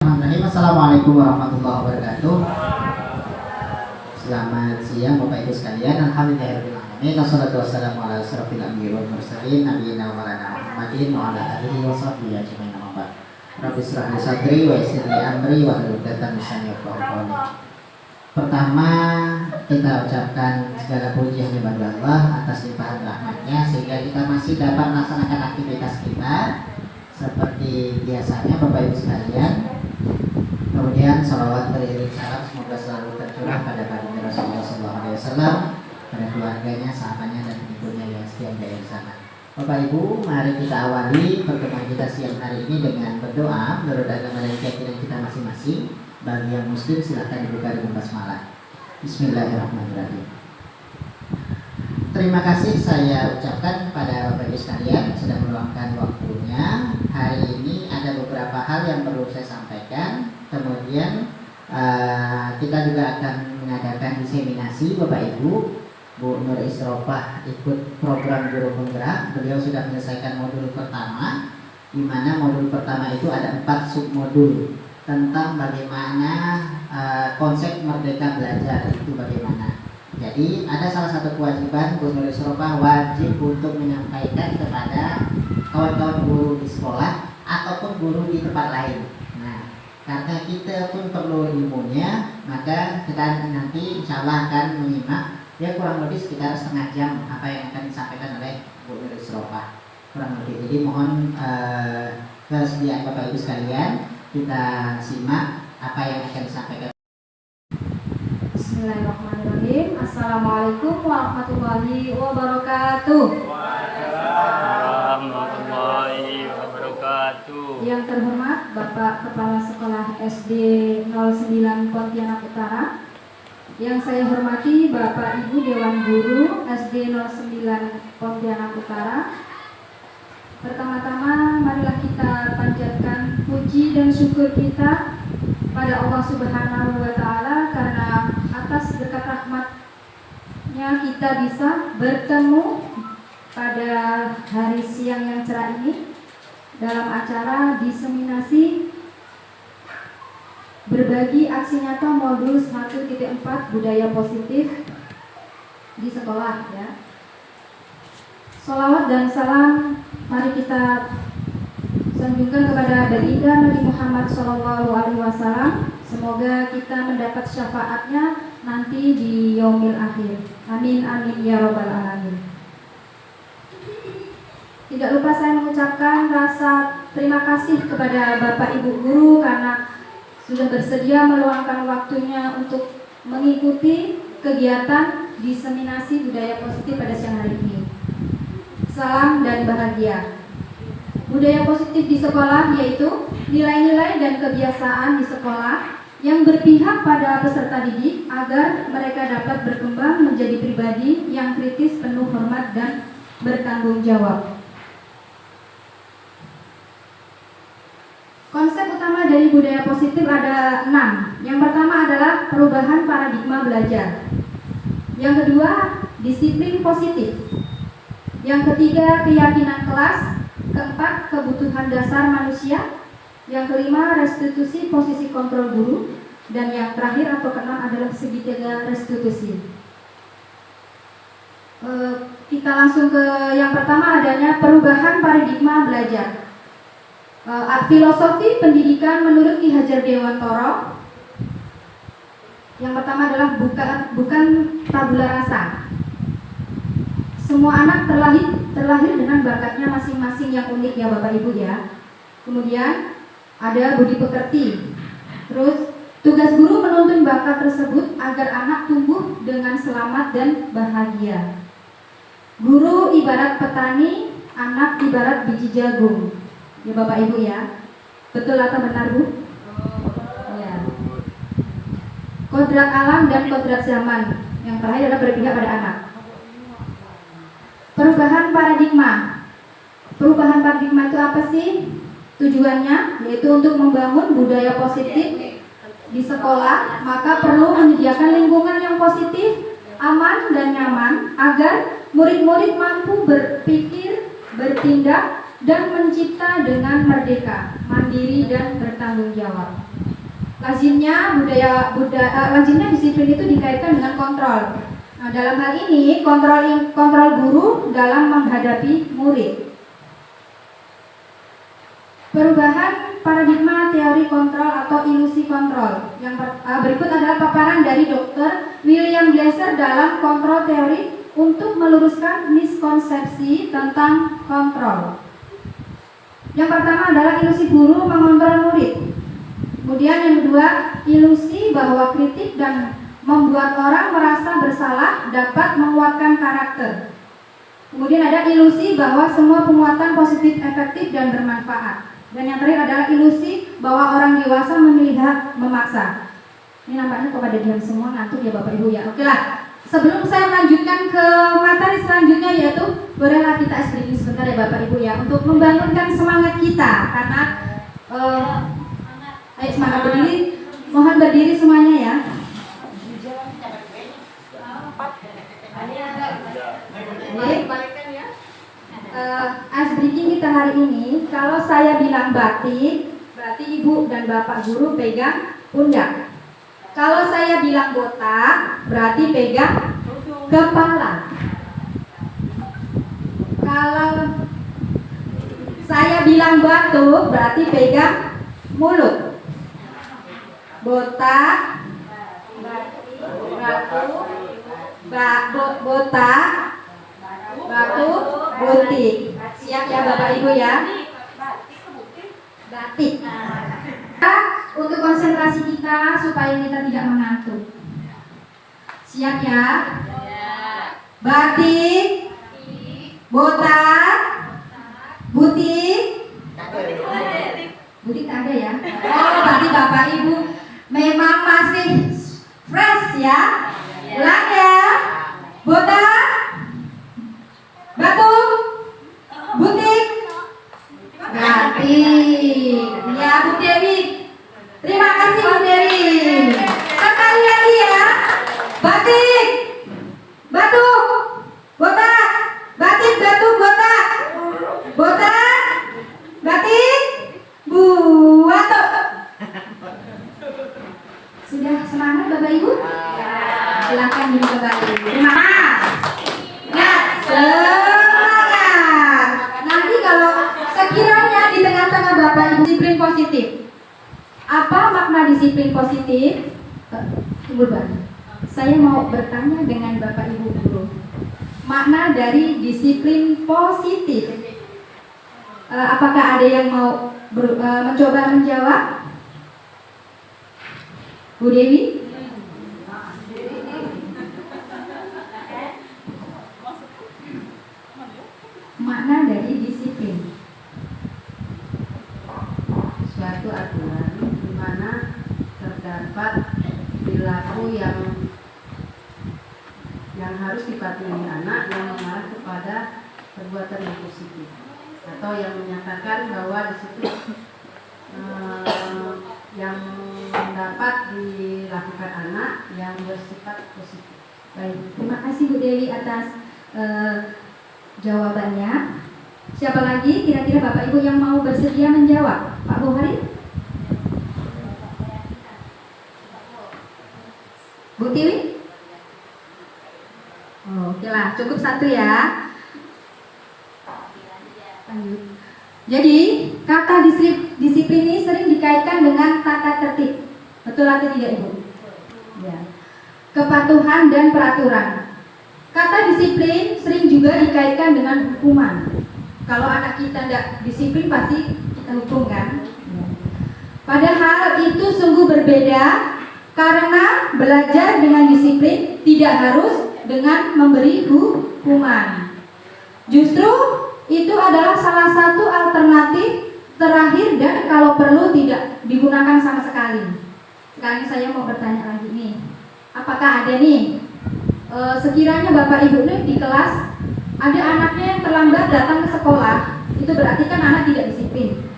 Assalamualaikum warahmatullahi wabarakatuh. Selamat siang Bapak Ibu sekalian. Alhamdulillahirobbilalamin. Wassalatu wassalamu ala asyrofil anbiya'i wal mursalin nabiyina wa maulana Muhammadin wa ala alihi wa sahbihi ajmain. Amma ba'd. Rabbi shrah li sadri wa yassir li amri wahlul 'uqdatam min lisani yafqahu qawli. Pertama, kita ucapkan segala puji hanya bagi Allah atas limpahan rahmatnya sehingga kita masih dapat melaksanakan aktivitas kita seperti biasanya Bapak Ibu sekalian. Kemudian salawat beriring salam semoga selalu tercurah pada baginda Rasulullah SAW, pada keluarganya, sahabatnya dan pengikutnya yang setia dari sana. Bapak Ibu, mari kita awali pertemuan kita siang hari ini dengan berdoa menurut agama dan keyakinan kita masing-masing. Bagi yang muslim silakan dibuka dengan basmalah. Bismillahirrahmanirrahim. Terima kasih saya ucapkan kepada Bapak Ibu sekalian sudah meluangkan waktunya. Hari ini ada beberapa hal yang perlu saya sampaikan. Kemudian kita juga akan mengadakan diseminasi. Bapak Ibu, Bu Nur Isrofah ikut program Guru Penggerak. Beliau sudah menyelesaikan modul pertama, di mana modul pertama itu ada 4 submodul tentang bagaimana konsep merdeka belajar itu bagaimana. Jadi ada salah satu kewajiban Bu Nur Isrofah wajib untuk menyampaikan kepada kawan-kawan guru di sekolah ataupun guru di tempat lain. Nah, karena kita pun perlu ilmunya, maka kita nanti insya Allah akan menyimak ya kurang lebih sekitar setengah jam apa yang akan disampaikan oleh Bu Nur Isrofah kurang lebih. Jadi mohon kesediaan Bapak Ibu sekalian, kita simak apa yang akan disampaikan. Bismillahirrahmanirrahim. Assalamualaikum warahmatullahi wabarakatuh. Warahmatullahi wabarakatuh. Yang terhormat Bapak Kepala Sekolah SD 09 Pontianak Utara. Yang saya hormati Bapak Ibu Dewan Guru SD 09 Pontianak Utara. Pertama-tama marilah kita panjatkan puji dan syukur kita pada Allah Subhanahu wa Ta'ala karena atas berkat rahmatnya kita bisa bertemu pada hari siang yang cerah ini dalam acara diseminasi berbagi aksi nyata modul 1.4 budaya positif di sekolah ya. Sholawat dan salam mari kita sanjungkan kepada baginda Nabi Muhammad SAW. Semoga kita mendapat syafaatnya nanti di yaumil akhir. Amin amin ya robbal alamin. Tidak lupa saya mengucapkan rasa terima kasih kepada Bapak Ibu Guru karena sudah bersedia meluangkan waktunya untuk mengikuti kegiatan diseminasi budaya positif pada siang hari ini. Salam dan bahagia. Budaya positif di sekolah yaitu nilai-nilai dan kebiasaan di sekolah yang berpihak pada peserta didik agar mereka dapat berkembang menjadi pribadi yang kritis, penuh hormat dan bertanggung jawab. Konsep utama dari budaya positif ada 6. Yang pertama adalah perubahan paradigma belajar. Yang kedua, disiplin positif. Yang ketiga, keyakinan kelas. Keempat, kebutuhan dasar manusia. Yang kelima, restitusi posisi kontrol guru. Dan yang terakhir atau keenam adalah segitiga restitusi. Kita langsung ke yang pertama, adanya perubahan paradigma belajar. Filosofi pendidikan menurut Ki Hajar Dewantoro. Yang pertama adalah bukan tabula rasa. Semua anak terlahir dengan bakatnya masing-masing yang unik ya Bapak Ibu ya. Kemudian ada budi pekerti. Terus tugas guru menuntun bakat tersebut agar anak tumbuh dengan selamat dan bahagia. Guru ibarat petani, anak ibarat biji jagung. Ya Bapak Ibu ya. Betul atau benar Bu? Ya. Kodrat alam dan kodrat zaman. Yang terakhir adalah berpihak pada anak. Perubahan paradigma. Perubahan paradigma itu apa sih? Tujuannya yaitu untuk membangun budaya positif di sekolah, maka perlu menyediakan lingkungan yang positif, aman dan nyaman agar murid-murid mampu berpikir, bertindak, dan mencipta dengan merdeka, mandiri dan bertanggung jawab. Lazimnya lazimnya disiplin itu dikaitkan dengan kontrol. Nah, dalam hal ini kontrol guru dalam menghadapi murid. Perubahan paradigma teori kontrol atau ilusi kontrol. Yang berikut adalah paparan dari Dr. William Glasser dalam kontrol teori untuk meluruskan miskonsepsi tentang kontrol. Yang pertama adalah ilusi guru mengontrol murid. Kemudian yang kedua, ilusi bahwa kritik dan membuat orang merasa bersalah dapat menguatkan karakter. Kemudian ada ilusi bahwa semua penguatan positif efektif dan bermanfaat. Dan yang terakhir adalah ilusi bahwa orang dewasa memilih hak memaksa. Ini nampaknya kepada diam semua, ngantuk ya Bapak Ibu ya. Oke lah, sebelum saya melanjutkan ke materi selanjutnya, yaitu bolehlah kita ice breaking sebentar ya Bapak Ibu ya, untuk membangunkan semangat kita. Karena ayo semangat berdiri, mohon berdiri semuanya ya. Ice breaking kita hari ini, kalau saya bilang batik, berarti ibu dan bapak guru pegang pundak. Kalau saya bilang botak, berarti pegang kepala. Kalau saya bilang batuk, berarti pegang mulut. Botak, botak, batuk, butik. Siap ya Bapak Ibu ya? Batik. Untuk konsentrasi kita supaya kita tidak mengantuk. Siap ya? Batik, botak, butik. Butik tak ada ya? Oh, berarti Bapak Ibu memang masih fresh ya? Ulang ya? Botak, batuk, butik, batik. Ya Bu Dewi. Terima kasih Bu Dewi. Sekali lagi ya. Batik, batuk, botak, batik, batuk, botak, botak, batik, batuk. Sudah semangat Bapak Ibu? Silakan duduk kembali. Terima kasih. Nah, semangat. Nanti kalau sekiranya di tengah-tengah Bapak Ibu disiplin positif. Apa makna disiplin positif? Tunggu Bang. Saya mau bertanya dengan Bapak Ibu guru. Makna dari disiplin positif. Apakah ada yang mau mencoba menjawab? Bu Dewi? Makna dari disiplin. Suatu aturan di mana terdapat perilaku yang harus dipatuhi anak yang mengarah kepada perbuatan yang positif, atau yang menyatakan bahwa di situ yang dapat dilakukan anak yang bersifat positif. Baik, terima kasih Bu Dewi atas jawabannya. Siapa lagi kira-kira Bapak Ibu yang mau bersedia menjawab? Pak Buhari? Bu Tiwi? Oh, oke lah, cukup satu ya. Lanjut. Jadi, kata disiplin ini sering dikaitkan dengan tata tertib. Betul atau tidak Ibu? Ya. Kepatuhan dan peraturan. Kata disiplin sering juga dikaitkan dengan hukuman. Kalau anak kita tidak disiplin pasti kita hukum kan? Padahal itu sungguh berbeda, karena belajar dengan disiplin tidak harus dengan memberi hukuman. Justru itu adalah salah satu alternatif terakhir dan kalau perlu tidak digunakan sama sekali. Sekarang saya mau bertanya lagi nih. Apakah ada nih sekiranya Bapak Ibu nih di kelas ada anaknya yang terlambat datang ke sekolah, itu berarti kan anak tidak disiplin,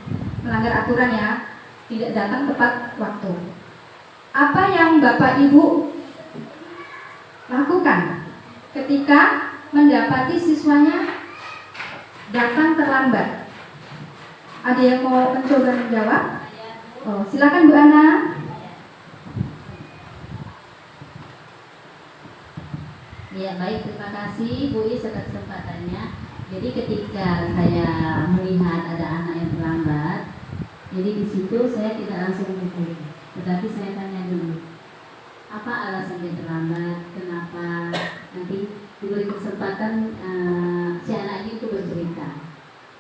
melanggar aturan ya, tidak datang tepat waktu. Apa yang Bapak Ibu lakukan ketika mendapati siswanya datang terlambat? Ada yang mau mencoba menjawab? Oh, silakan Bu Ana. Ya baik, terima kasih Bu Is atas kesempatannya. Jadi ketika saya melihat ada anak yang terlambat, jadi di situ saya tidak langsung menghukumi, tetapi saya tanya dulu, apa alasan dia terlambat, kenapa, nanti diberi kesempatan si anak itu bercerita.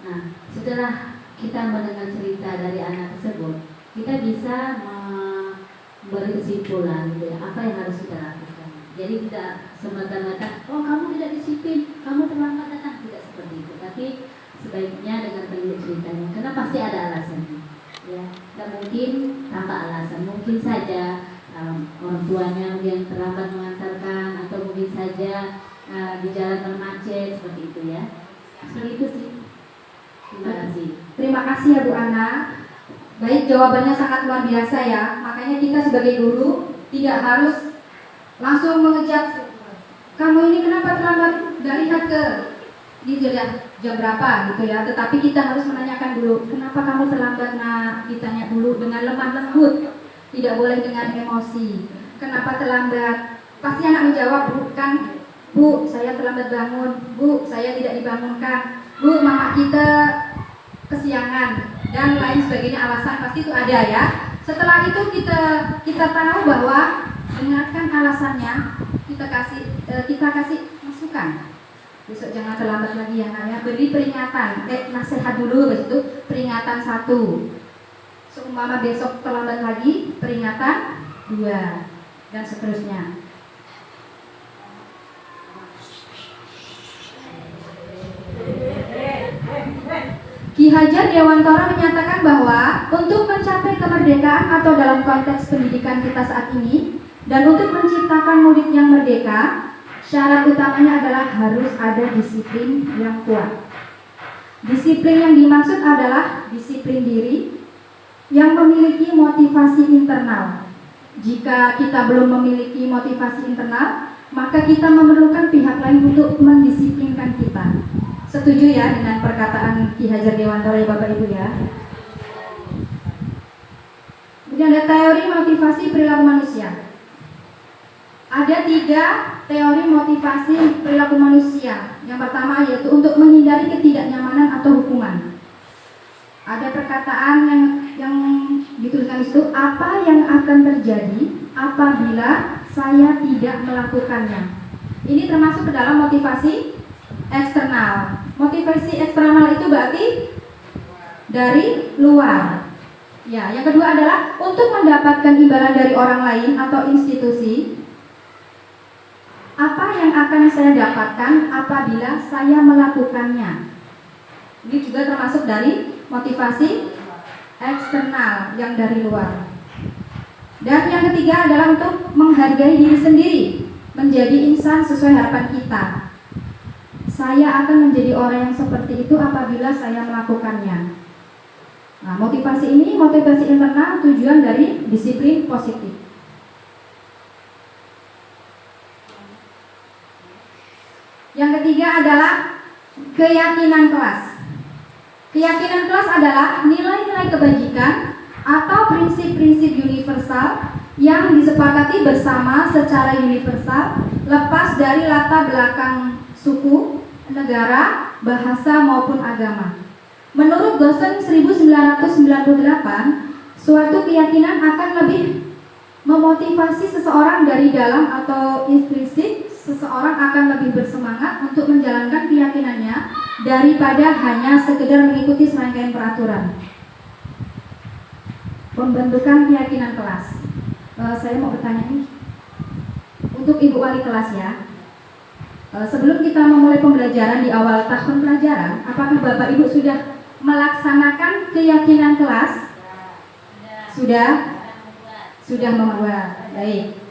Nah, setelah kita mendengar cerita dari anak tersebut, kita bisa memberi kesimpulan gitu ya, apa yang harus kita lakukan. Jadi tidak semata-mata, oh kamu tidak disiplin, kamu terlambat datang, tidak seperti itu. Tapi sebaiknya dengan teliti ceritanya, karena pasti ada alasannya. Ya, tidak mungkin tanpa alasan. Mungkin saja orang tuanya yang terlambat mengantarkan, atau mungkin saja di jalan macet seperti itu ya. Seperti itu sih. Terima kasih. Terima kasih ya Bu Ana. Baik, jawabannya sangat luar biasa ya. Makanya kita sebagai guru tidak harus langsung mengejar, kamu ini kenapa terlambat, nggak lihat ke di jam berapa gitu ya. Tetapi kita harus menanyakan dulu, kenapa kamu terlambat? Nah, ditanya dulu dengan lemah lembut, tidak boleh dengan emosi. Kenapa terlambat? Pasti anak menjawab, bukan Bu, saya terlambat bangun, Bu, saya tidak dibangunkan, Bu, mama kita kesiangan, dan lain sebagainya. Alasan pasti itu ada ya. Setelah itu kita tahu bahwa dengarkan alasannya, kita kasih masukan. Besok jangan terlambat lagi ya nak ya. Beri peringatan, nasihat dulu, habis itu peringatan 1. Seumpama besok terlambat lagi, peringatan 2, dan seterusnya. Ki Hajar Dewantara menyatakan bahwa untuk mencapai kemerdekaan atau dalam konteks pendidikan kita saat ini, dan untuk menciptakan murid yang merdeka, syarat utamanya adalah harus ada disiplin yang kuat. Disiplin yang dimaksud adalah disiplin diri yang memiliki motivasi internal. Jika kita belum memiliki motivasi internal, maka kita memerlukan pihak lain untuk mendisiplinkan kita. Setuju ya dengan perkataan Ki Hajar Dewantara ya Bapak Ibu ya? Kemudian ada teori motivasi perilaku manusia. Ada 3 teori motivasi perilaku manusia. Yang pertama yaitu untuk menghindari ketidaknyamanan atau hukuman. Ada perkataan yang dituliskan itu, apa yang akan terjadi apabila saya tidak melakukannya. Ini termasuk ke dalam motivasi eksternal. Motivasi eksternal itu berarti dari luar. Ya, yang kedua adalah untuk mendapatkan imbalan dari orang lain atau institusi. Apa yang akan saya dapatkan apabila saya melakukannya? Ini juga termasuk dari motivasi eksternal yang dari luar. Dan yang ketiga adalah untuk menghargai diri sendiri, menjadi insan sesuai harapan kita. Saya akan menjadi orang yang seperti itu apabila saya melakukannya. Nah, motivasi ini, motivasi internal, tujuan dari disiplin positif. Yang ketiga adalah keyakinan kelas. Keyakinan kelas adalah nilai-nilai kebajikan atau prinsip-prinsip universal yang disepakati bersama secara universal, lepas dari latar belakang suku, negara, bahasa maupun agama. Menurut Gosen 1998, suatu keyakinan akan lebih memotivasi seseorang dari dalam atau intrinsik. Seseorang akan lebih bersemangat untuk menjalankan keyakinannya daripada hanya sekedar mengikuti serangkaian peraturan. Pembentukan keyakinan kelas. Saya mau bertanya nih untuk Ibu Wali kelas ya. Sebelum kita memulai pembelajaran di awal tahun pelajaran, apakah Bapak Ibu sudah melaksanakan keyakinan kelas? Sudah membuat. Baik.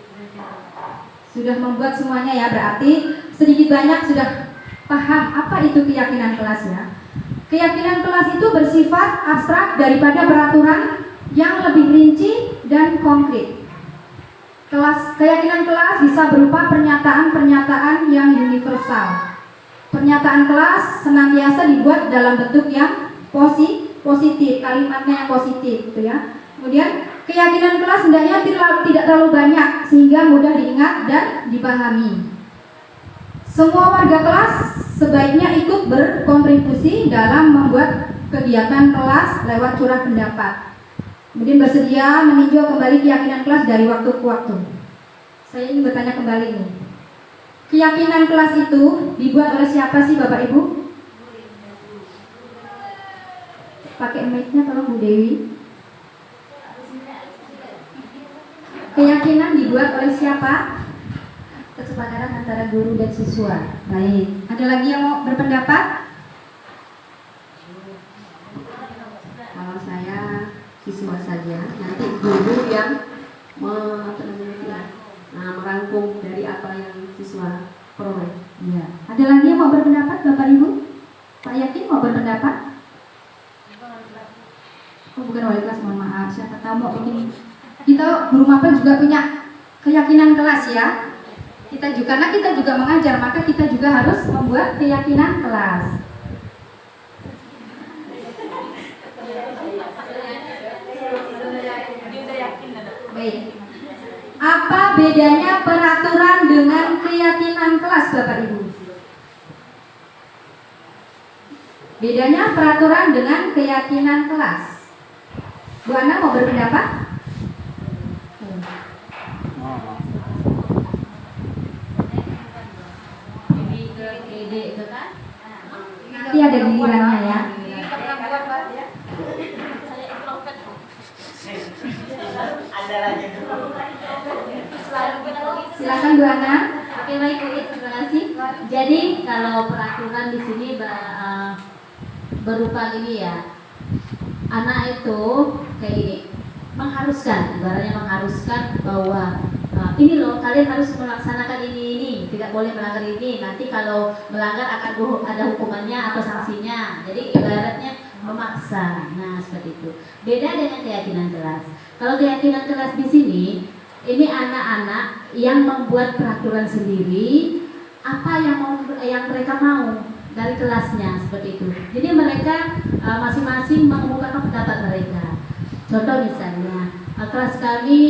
Sudah membuat semuanya ya, berarti sedikit banyak sudah paham apa itu keyakinan kelas ya. Keyakinan kelas itu bersifat abstrak daripada peraturan yang lebih rinci dan konkret. Keyakinan kelas bisa berupa pernyataan-pernyataan yang universal. Pernyataan kelas senantiasa dibuat dalam bentuk yang positif, kalimatnya yang positif gitu ya. Kemudian keyakinan kelas hendaknya tidak terlalu banyak sehingga mudah diingat dan dipahami. Semua warga kelas sebaiknya ikut berkontribusi dalam membuat kegiatan kelas lewat curah pendapat. Kemudian bersedia meninjau kembali keyakinan kelas dari waktu ke waktu. Saya ingin bertanya kembali nih. Keyakinan kelas itu dibuat oleh siapa sih Bapak Ibu? Pakai mic-nya tolong Bu Dewi. Keyakinan dibuat oleh siapa? Kesepakatan antara guru dan siswa. Baik. Ada lagi yang mau berpendapat? Kalau saya siswa saja, nanti guru yang merangkum dari apa yang siswa peroleh. Iya. Ada lagi yang mau berpendapat Bapak Ibu? Pak Yakin mau berpendapat? Oh, bukan wali kelas, mohon maaf. Siapa tahu mau bikin. Kita guru mapel juga punya keyakinan kelas ya. Karena kita juga mengajar, maka kita juga harus membuat keyakinan kelas. Baik. Apa bedanya peraturan dengan keyakinan kelas, Bapak Ibu? Bedanya peraturan dengan keyakinan kelas. Bu Ana mau berpendapat? Nanti ada gilirannya ya. Silakan Bu Ana. Oke, baik Bu, terima kasih. Jadi kalau peraturan di sini berupa ini ya, anak itu kayak gini, mengharuskan, ibaratnya mengharuskan bahwa ini loh kalian harus melaksanakan ini, tidak boleh melanggar ini. Nanti kalau melanggar akan ada hukumannya atau sanksinya. Jadi ibaratnya memaksa. Nah seperti itu. Beda dengan keyakinan kelas. Kalau keyakinan kelas di sini, ini anak-anak yang membuat peraturan sendiri, apa yang mereka mau dari kelasnya seperti itu. Jadi mereka masing-masing mengemukakan pendapat mereka. Contoh misalnya, kelas kami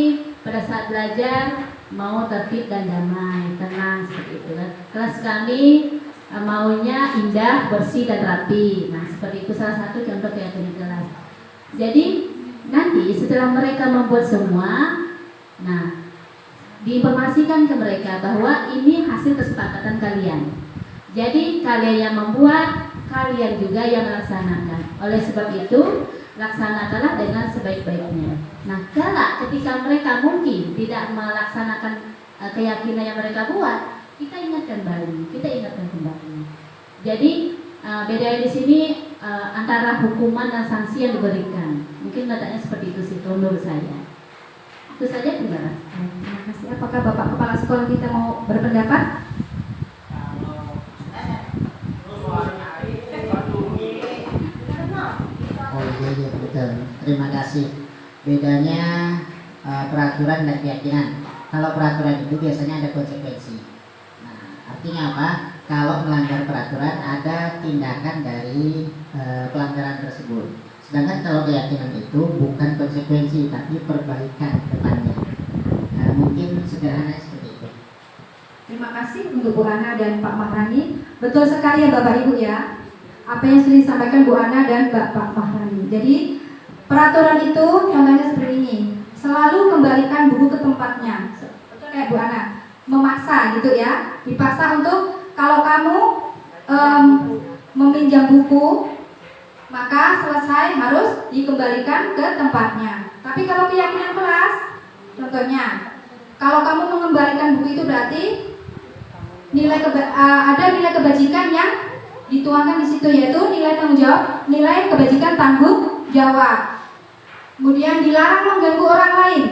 pada saat belajar mau tertib dan damai, tenang seperti itu kan. Kelas kami maunya indah, bersih dan rapi. Nah seperti itu salah satu contoh keyakinan kelas. Jadi nanti setelah mereka membuat semua, nah diinformasikan ke mereka bahwa ini hasil kesepakatan kalian. Jadi kalian yang membuat, kalian juga yang melaksanakan. Oleh sebab itu laksanakanlah dengan sebaik-baiknya. Nah, ketika mereka mungkin tidak melaksanakan keyakinan yang mereka buat, kita ingatkan kembali. Jadi beda di sini antara hukuman dan sanksi yang diberikan. Mungkin letaknya seperti itu sih menurut saya. Itu saja, terima kasih. Terima kasih. Apakah Bapak Kepala Sekolah kita mau berpendapat? Oh iya betul. Terima kasih. Bedanya peraturan dan keyakinan. Kalau peraturan itu biasanya ada konsekuensi. Nah, artinya apa? Kalau melanggar peraturan ada tindakan dari pelanggaran tersebut. Sedangkan kalau keyakinan itu bukan konsekuensi tapi perbaikan depannya. Nah, mungkin sederhana seperti itu. Terima kasih untuk Bu Ana dan Pak Mahrani. Betul sekali ya Bapak Ibu ya. Apa yang sudah disampaikan Bu Ana dan Pak Mahrani. Jadi peraturan itu contohnya seperti ini. Selalu kembalikan buku ke tempatnya. Betul kayak Bu Ana. Memaksa gitu ya. Dipaksa untuk kalau kamu meminjam buku, maka selesai harus dikembalikan ke tempatnya. Tapi kalau keyakinan kelas, contohnya, kalau kamu mengembalikan buku itu berarti ada nilai kebajikan yang dituangkan di situ, yaitu nilai tanggung jawab, nilai kebajikan tanggung jawab. Kemudian dilarang mengganggu orang lain.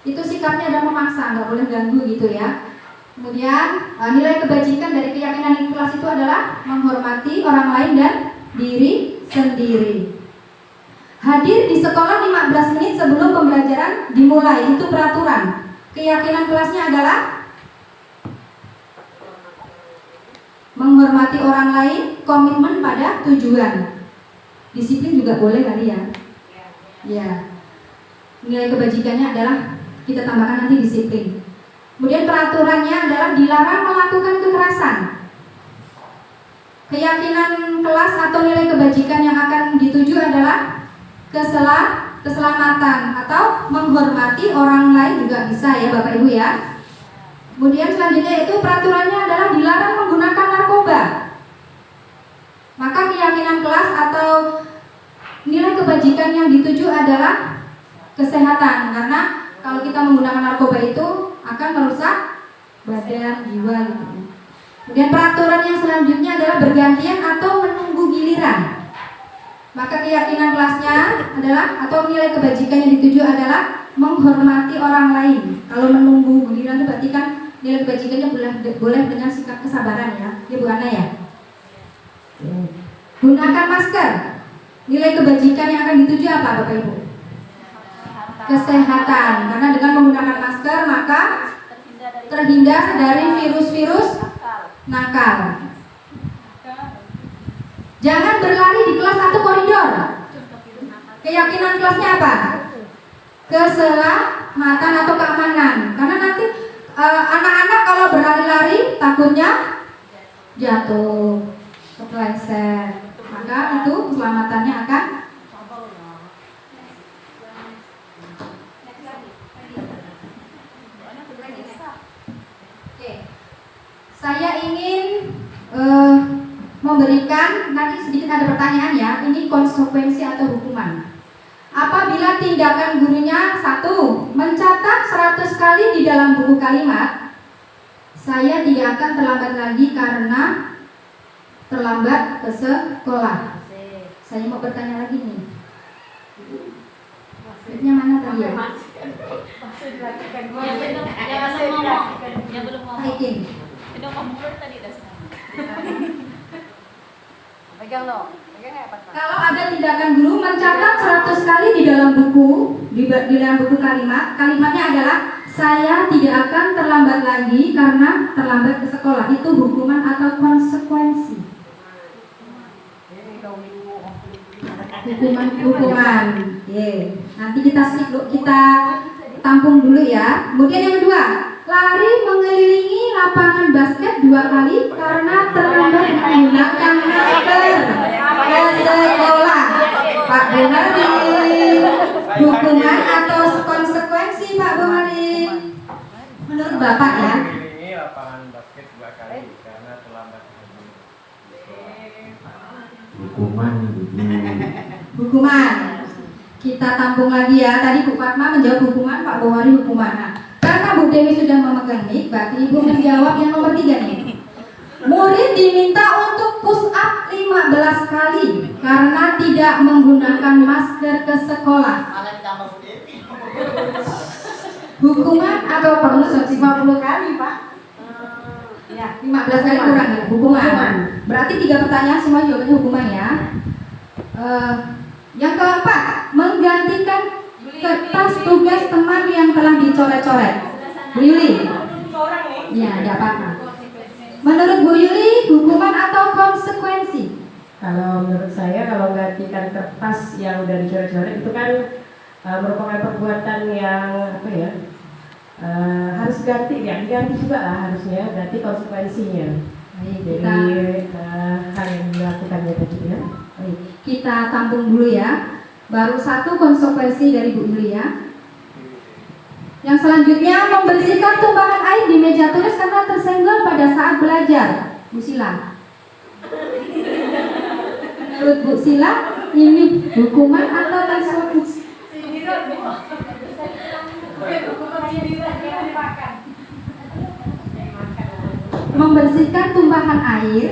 Itu sikapnya adalah memaksa, nggak boleh ganggu gitu ya. Kemudian nilai kebajikan dari keyakinan kelas itu adalah menghormati orang lain dan diri sendiri. Hadir di sekolah 15 menit sebelum pembelajaran dimulai, itu peraturan. Keyakinan kelasnya adalah menghormati orang lain, komitmen pada tujuan. Disiplin juga boleh kali ya. Ya. Nilai kebajikannya adalah kita tambahkan nanti disiplin. Kemudian peraturannya adalah dilarang melakukan kekerasan. Keyakinan kelas atau nilai kebajikan yang akan dituju adalah keselamatan atau menghormati orang lain juga bisa ya Bapak Ibu ya. Kemudian selanjutnya itu peraturannya adalah dilarang menggunakan narkoba. Maka keyakinan kelas atau nilai kebajikan yang dituju adalah kesehatan, karena kalau kita menggunakan narkoba itu akan merusak badan, jiwa gitu. Kemudian peraturan yang selanjutnya adalah bergantian atau menunggu giliran. Maka keyakinan kelasnya adalah atau nilai kebajikan yang dituju adalah menghormati orang lain. Kalau menunggu giliran itu berarti kan nilai kebajikannya boleh dengan sikap kesabaran ya. Ya Bu Ana ya. Gunakan masker. Nilai kebajikan yang akan dituju apa Bapak Ibu? Kesehatan. Karena dengan menggunakan masker maka terhindar dari virus-virus nakal. Jangan berlari di kelas atau koridor. Keyakinan kelasnya apa? Keselamatan atau keamanan. Karena nanti anak-anak kalau berlari-lari takutnya jatuh, kepleset. Maka itu keselamatannya akan saya ingin memberikan, nanti sedikit ada pertanyaan ya, ini konsekuensi atau hukuman. Apabila tindakan gurunya 1. Mencatat 100 kali di dalam buku kalimat, saya tidak akan terlambat lagi karena terlambat ke sekolah. Saya mau bertanya lagi nih. Maksudnya mana tadi ya? Yang belum ngomong. Udah ngomong tadi dah. Pegang lo. Kalau ada tindakan guru mencatat 100 kali di dalam buku, di dalam buku kalimatnya adalah saya tidak akan terlambat lagi karena terlambat ke sekolah. Itu hukuman atau konsekuensi? Hukuman. Nanti kita tampung dulu ya. Kemudian yang kedua, lari mengelilingi lapangan basket 2 kali karena terlambat menggunakan masker ke sekolah. Pak Buhari, hukuman atau konsekuensi Pak Buhari? Menurut Bapak ya? Mengelilingi lapangan basket 2 kali karena terlambat. Hukuman. Kita tampung lagi ya. Tadi Bu Fatma menjawab hukuman, Pak Buhari hukuman. Nah, karena Bu Dewi sudah memegang mic, berarti Ibu menjawab yang nomor 3 nih. Murid diminta untuk push up 15 kali karena tidak menggunakan masker ke sekolah. Hukuman atau perlu 50 kali, Pak? Ya, 15 kali kurang ya, hukuman. Berarti 3 pertanyaan semua jawabannya hukuman ya. Yang keempat, menggantikan kertas tugas teman yang telah dicoret-coret. Bu Yuli? Ya, tidak apa-apa. Menurut Bu Yuli, hukuman atau konsekuensi? Kalau menurut saya, kalau gantikan kertas yang udah dicoret-coret itu kan merupakan perbuatan yang apa ya? Harus ganti juga lah harusnya, berarti konsekuensinya. Jadi hal yang dilakukannya tadi ya. Kita tampung dulu ya. Baru 1 konsekuensi dari Bu Yulia. Yang selanjutnya, membersihkan tumbahan air di meja tulis karena tersenggol pada saat belajar. Bu Sila. Menurut Bu Sila, ini hukuman atau konsekuensi? Membersihkan tumbahan air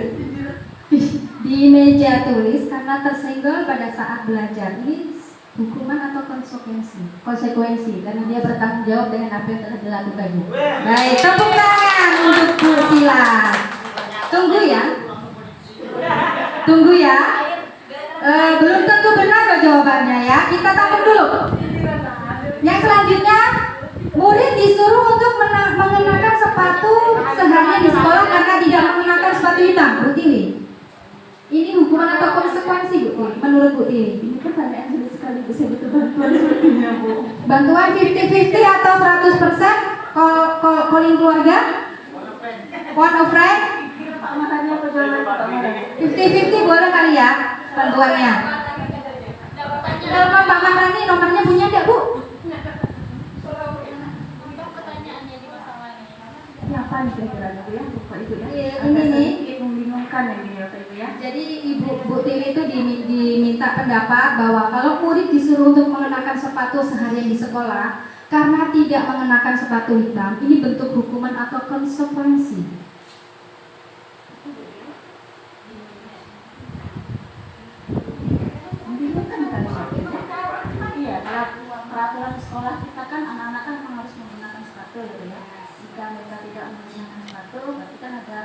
di meja tulis karena tersenggol pada saat belajar. Ini hukuman atau konsekuensi? Konsekuensi, karena dia bertanggung jawab dengan apa yang telah dilakukannya. Baik, tepuk tangan untuk Bu Sila. Tunggu ya. Belum tentu benar kok jawabannya ya. Kita tampung dulu. Yang selanjutnya, murid disuruh untuk mengenakan sepatu seharian di sekolah karena tidak mengenakan sepatu hitam. Bu Tiwi, ini hukuman atau konsekuensi Bu? Menurut Bu E. Ini pertanyaan sulit sekali, saya butuh bantuan sepertinya, Bu. Bantuan 50-50 atau 100% calling keluarga? One of friend? Pak Maharani apa jawabannya Pak Maharani? 50-50 boleh kali ya bantuannya. Telepon Pak Maharani, nomornya punya enggak, Bu? Ini apa nih kira-kira Bu ya? Pak Ibu ya? Iya, Agak ini nih. sedikit membingungkan yang ini ya Pak Ibu ya. Jadi Bu Tiwi itu diminta pendapat bahwa kalau murid disuruh untuk mengenakan sepatu seharian di sekolah karena tidak mengenakan sepatu hitam, ini bentuk hukuman atau konsekuensi. Membingungkan kan Pak Ibu? Iya, kalau peraturan sekolah kita kan anak-anak kan memang harus menggunakan sepatu gitu ya. Jika mereka tidak menggunakan sepatu, berarti kan ada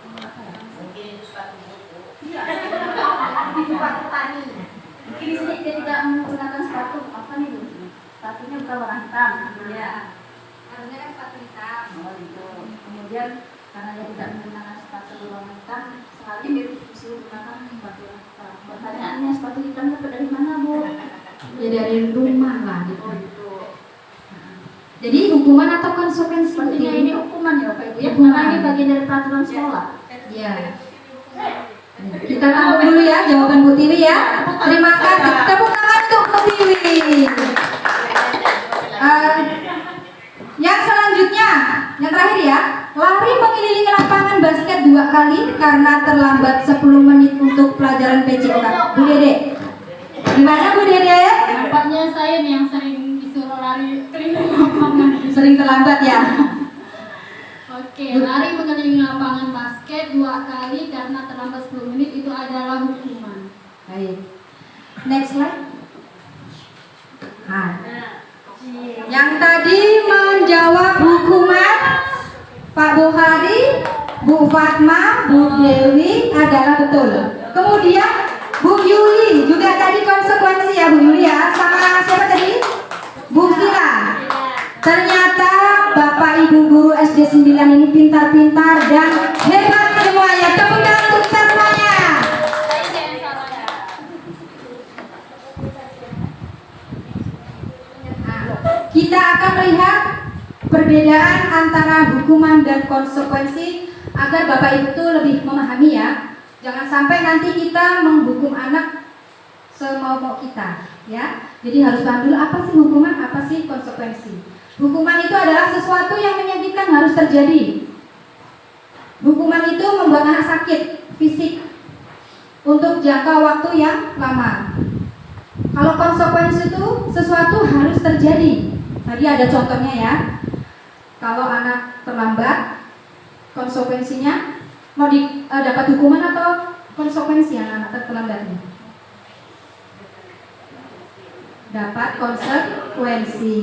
apa ya? Mungkin itu sepatu buku. Iya, sepatu tani. Mungkin di sini dia tidak menggunakan sepatu apa nih Bu? Sepatunya bukan warna hitam. Iya. Harusnya kan sepatu hitam. Oh gitu. Kemudian karena dia tidak menggunakan sepatu warna hitam, sekali disuruh gunakan sepatu hitam. Pertanyaannya sepatu hitam dapat dari mana Bu? Ya dari rumah lah gitu. Oh gitu. Jadi hukuman atau konsekuensi? Sepertinya ini hukuman ya Pak Ibu ya. Hukuman. Karena ini bagian dari peraturan sekolah. Ya. Kita tampung dulu ya jawaban Bu Tiwi ya. Terima kasih. Tepuk tangan untuk Bu Tiwi. Yang selanjutnya, yang terakhir ya, lari mengelilingi lapangan basket 2 kali karena terlambat 10 menit untuk pelajaran PJK. Bu Dede, gimana Bu Dede? Nampaknya saya nih yang sering disuruh lari keliling lapangan. Sering terlambat ya? Oke, lari mengelilingi lapangan basket 2 kali karena terlambat 10 menit itu adalah hukuman. Baik. Next slide. Nah, yang tadi menjawab hukuman Pak Buhari, Bu Fatma, Bu Dewi adalah betul. Kemudian Bu Yuli juga tadi konsekuensi ya Bu Yuli ya. Sama siapa tadi? Bu Sila. Ternyata Bapak Ibu guru SD 9 ini pintar-pintar dan hebat semuanya. Tepuk tangan untuk kita semuanya. Kita akan melihat perbedaan antara hukuman dan konsekuensi agar Bapak Ibu itu lebih memahami ya. Jangan sampai nanti kita menghukum anak semau-mau kita ya. Jadi harus paham dulu apa sih hukuman, apa sih konsekuensi. Hukuman itu adalah sesuatu yang menyakitkan harus terjadi. Hukuman itu membuat anak sakit fisik untuk jangka waktu yang lama. Kalau konsekuensi itu sesuatu harus terjadi. Tadi ada contohnya ya. Kalau anak terlambat, konsekuensinya mau dapat hukuman atau konsekuensi anak terlambatnya? Dapat konsekuensi.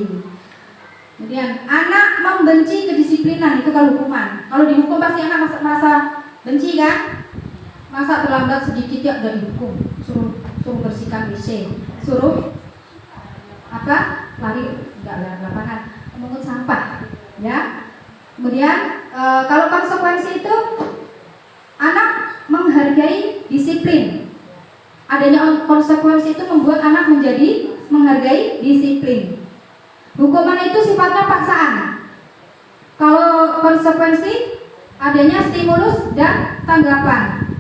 Kemudian anak membenci kedisiplinan, itu kalau hukuman. Kalau dihukum pasti anak merasa benci kan? Masa terlambat sedikit ya udah dihukum, suruh bersihkan WC, suruh apa? Lari enggak lapangan, mengut sampah, ya. Kemudian kalau konsekuensi itu anak menghargai disiplin. Adanya konsekuensi itu membuat anak menjadi menghargai disiplin. Hukuman itu sifatnya paksaan. Kalau konsekuensi adanya stimulus dan tanggapan.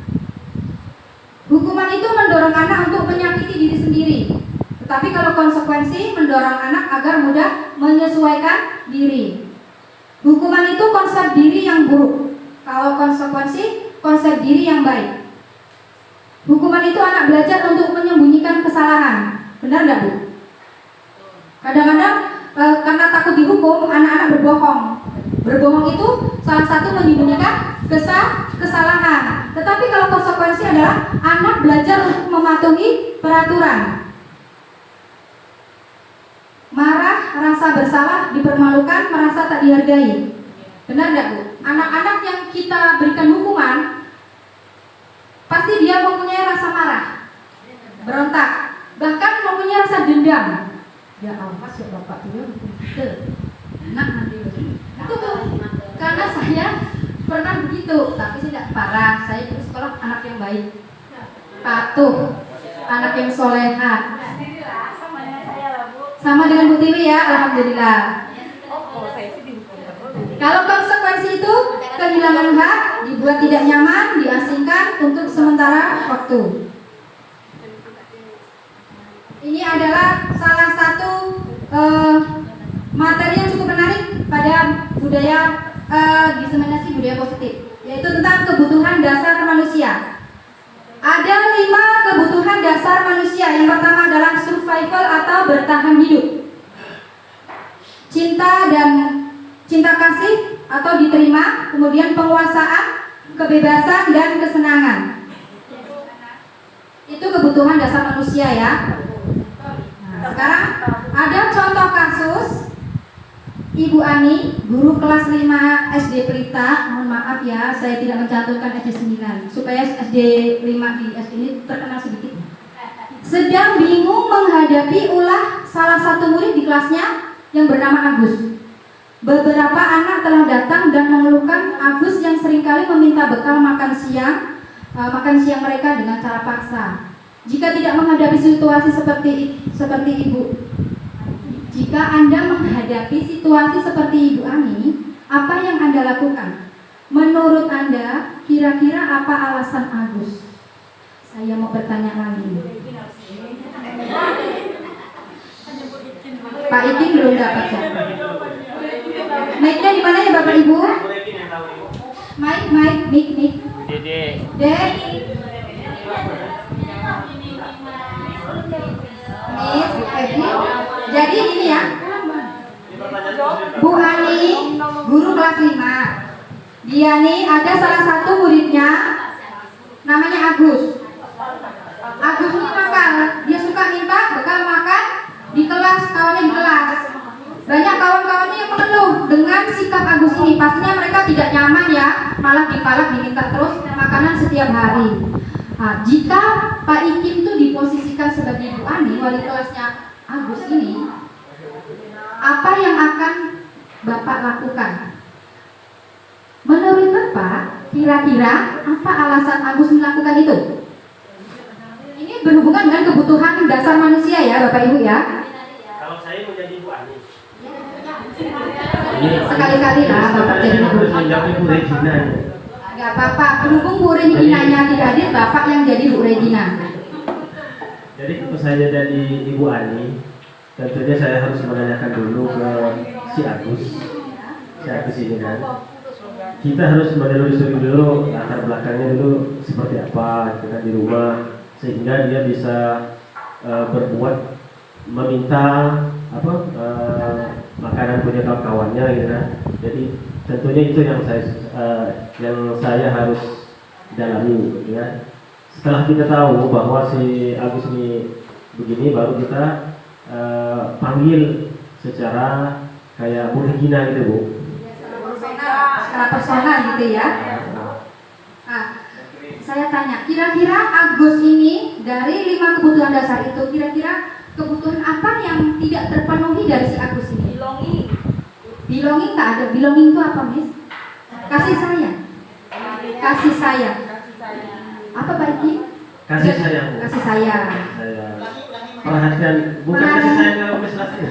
Hukuman itu mendorong anak untuk menyakiti diri sendiri. Tetapi kalau konsekuensi mendorong anak agar mudah menyesuaikan diri. Hukuman itu konsep diri yang buruk. Kalau konsekuensi konsep diri yang baik. Hukuman itu anak belajar untuk menyembunyikan kesalahan. Benar nggak Bu? Kadang-kadang karena takut dihukum, anak-anak berbohong. Berbohong itu salah satu menyembunyikan kesalahan. Tetapi kalau konsekuensi adalah anak belajar untuk mematuhi peraturan. Marah, rasa bersalah, dipermalukan, merasa tak dihargai. Benar nggak Bu? Anak-anak yang kita berikan hukuman, pasti dia mempunyai rasa marah, berontak, bahkan mempunyai rasa dendam. Ya awas ya bapak tuh, enak nanti itu tuh. Karena saya pernah begitu, tapi tidak parah. Saya di sekolah anak yang baik, patuh, anak yang soleha. Sama dengan saya lah, Bu. Sama dengan Bu Tiwi ya, alhamdulillah. Oh, saya sih dihukum terus. Kalau konsekuensi itu kehilangan hak, dibuat tidak nyaman, diasingkan untuk sementara waktu. Ini adalah salah satu materi yang cukup menarik pada budaya diseminasi budaya positif, yaitu tentang kebutuhan dasar manusia. Ada 5 kebutuhan dasar manusia. Yang pertama adalah survival atau bertahan hidup. Cinta kasih atau diterima, kemudian penguasaan, kebebasan dan kesenangan. Itu kebutuhan dasar manusia ya. Nah, sekarang ada contoh kasus Ibu Ani, guru kelas 5 SD Pelita. Mohon maaf ya, saya tidak mencantumkan SD 9 supaya SD 5 di SD ini terkenal sedikit. Sedang bingung menghadapi ulah salah satu murid di kelasnya yang bernama Agus. Beberapa anak telah datang dan mengeluhkan Agus yang seringkali meminta bekal makan siang mereka dengan cara paksa. Jika tidak menghadapi situasi seperti Ibu, jika Anda menghadapi situasi seperti Ibu Ani, apa yang Anda lakukan? Menurut Anda, kira-kira apa alasan Agus? Saya mau bertanya lagi. Pak Ikin belum dapat jawab. Mic-nya di mana ya Bapak Ibu? Mic. Dede. Dek. Miss, Bu Evi. Jadi gini ya, Bu Ani, guru kelas 5. Dia nih ada salah satu muridnya, namanya Agus. Agus ini nakal, dia suka minta bekal makan di kelas, kawannya di kelas. Banyak kawan-kawannya yang mengeluh dengan sikap Agus ini. Pastinya mereka tidak nyaman ya, malah dipalak diminta terus makanan setiap hari. Nah, jika Pak Ikin itu diposisikan sebagai Bu Ani, wali kelasnya Agus ini, apa yang akan Bapak lakukan? Menurut Bapak, kira-kira apa alasan Agus melakukan itu? Ini berhubungan dengan kebutuhan dasar manusia ya Bapak Ibu ya. Kalau saya menjadi Bu Ani. Sekali-kali lah Bapak jadi Bu. Menjadi Bu Regina. Gak apa-apa, berhubung Bu Reginanya tidak hadir, Bapak yang jadi Bu Regina. Jadi kalau saya jadi Ibu Ani, tentunya saya harus menanyakan dulu ke si Agus ini kan. Kita harus menelusuri dulu latar belakangnya dulu seperti apa kita di rumah, sehingga dia bisa berbuat meminta makanan punya kawan-kawannya gitu kan. Jadi tentunya itu yang saya harus dalami gitu ya. Setelah kita tahu bahwa si Agus ini begini, baru kita panggil secara kayak Bu Regina gitu Bu. Secara personal gitu ya. Nah, saya tanya, kira-kira Agus ini dari 5 kebutuhan dasar itu, kira-kira kebutuhan apa yang tidak terpenuhi dari si Agus ini? Belonging tak ada. Belonging itu apa, Miss? Kasih sayang. Kasih sayang. Apa Pak Iki? Kasih sayang Bu. Kasih sayang. Saya perhatian, bukan kasih sayang yang laki.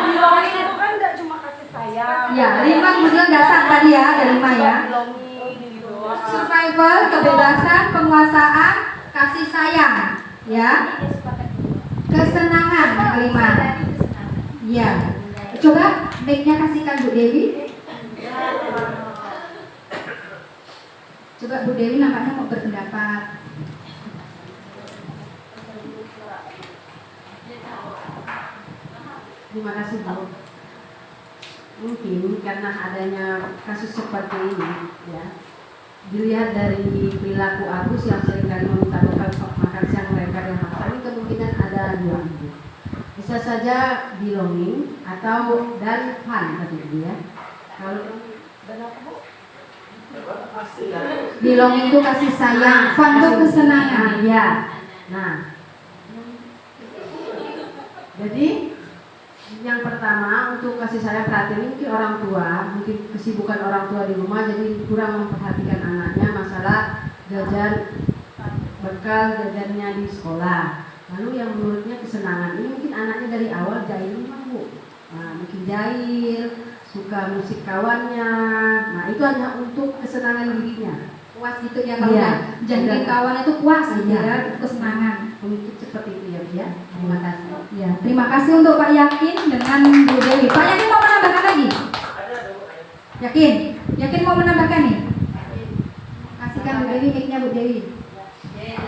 Belonging itu kan enggak cuma kasih sayang. Ya, 5 kebutuhan dasar tadi ya, ada 5 ya. Belonging gitu. Survival, kebebasan, penguasaan, kasih sayang, ya. Kesenangan kelima. Ya. Coba mic-nya kasihkan Bu Dewi. Coba Bu Dewi nampaknya mau berpendapat. Terima kasih Bu. Mungkin karena adanya kasus seperti ini, ya, dilihat dari perilaku Agus yang seringkali meminta bekal makan siang mereka yang makan, kemungkinan ada 2. Bisa saja belonging atau dan fun tadi ya. Kalau Belonging itu kasih sayang, fun itu kesenangan. ya. Nah, jadi yang pertama untuk kasih sayang perhatian mungkin orang tua, mungkin kesibukan orang tua di rumah jadi kurang memperhatikan anaknya masalah jajan bekal jajannya di sekolah. Lalu yang menurutnya kesenangan ini mungkin anaknya dari awal jahil memang Bu. Nah, mungkin jahil, suka musik kawannya. Nah, itu hanya untuk kesenangan dirinya. Puas gitu ya kalau Iya. jangan kawan itu puas gitu Iya. ya, kesenangan. Mungkin seperti itu ya, Bu ya. Terima kasih. Ya, terima kasih untuk Pak Yakin dengan Bu Dewi. Pak Yakin mau menambahkan lagi? Yakin? Yakin mau menambahkan nih? Kasihkan Bu Dewi, mic-nya Bu Dewi.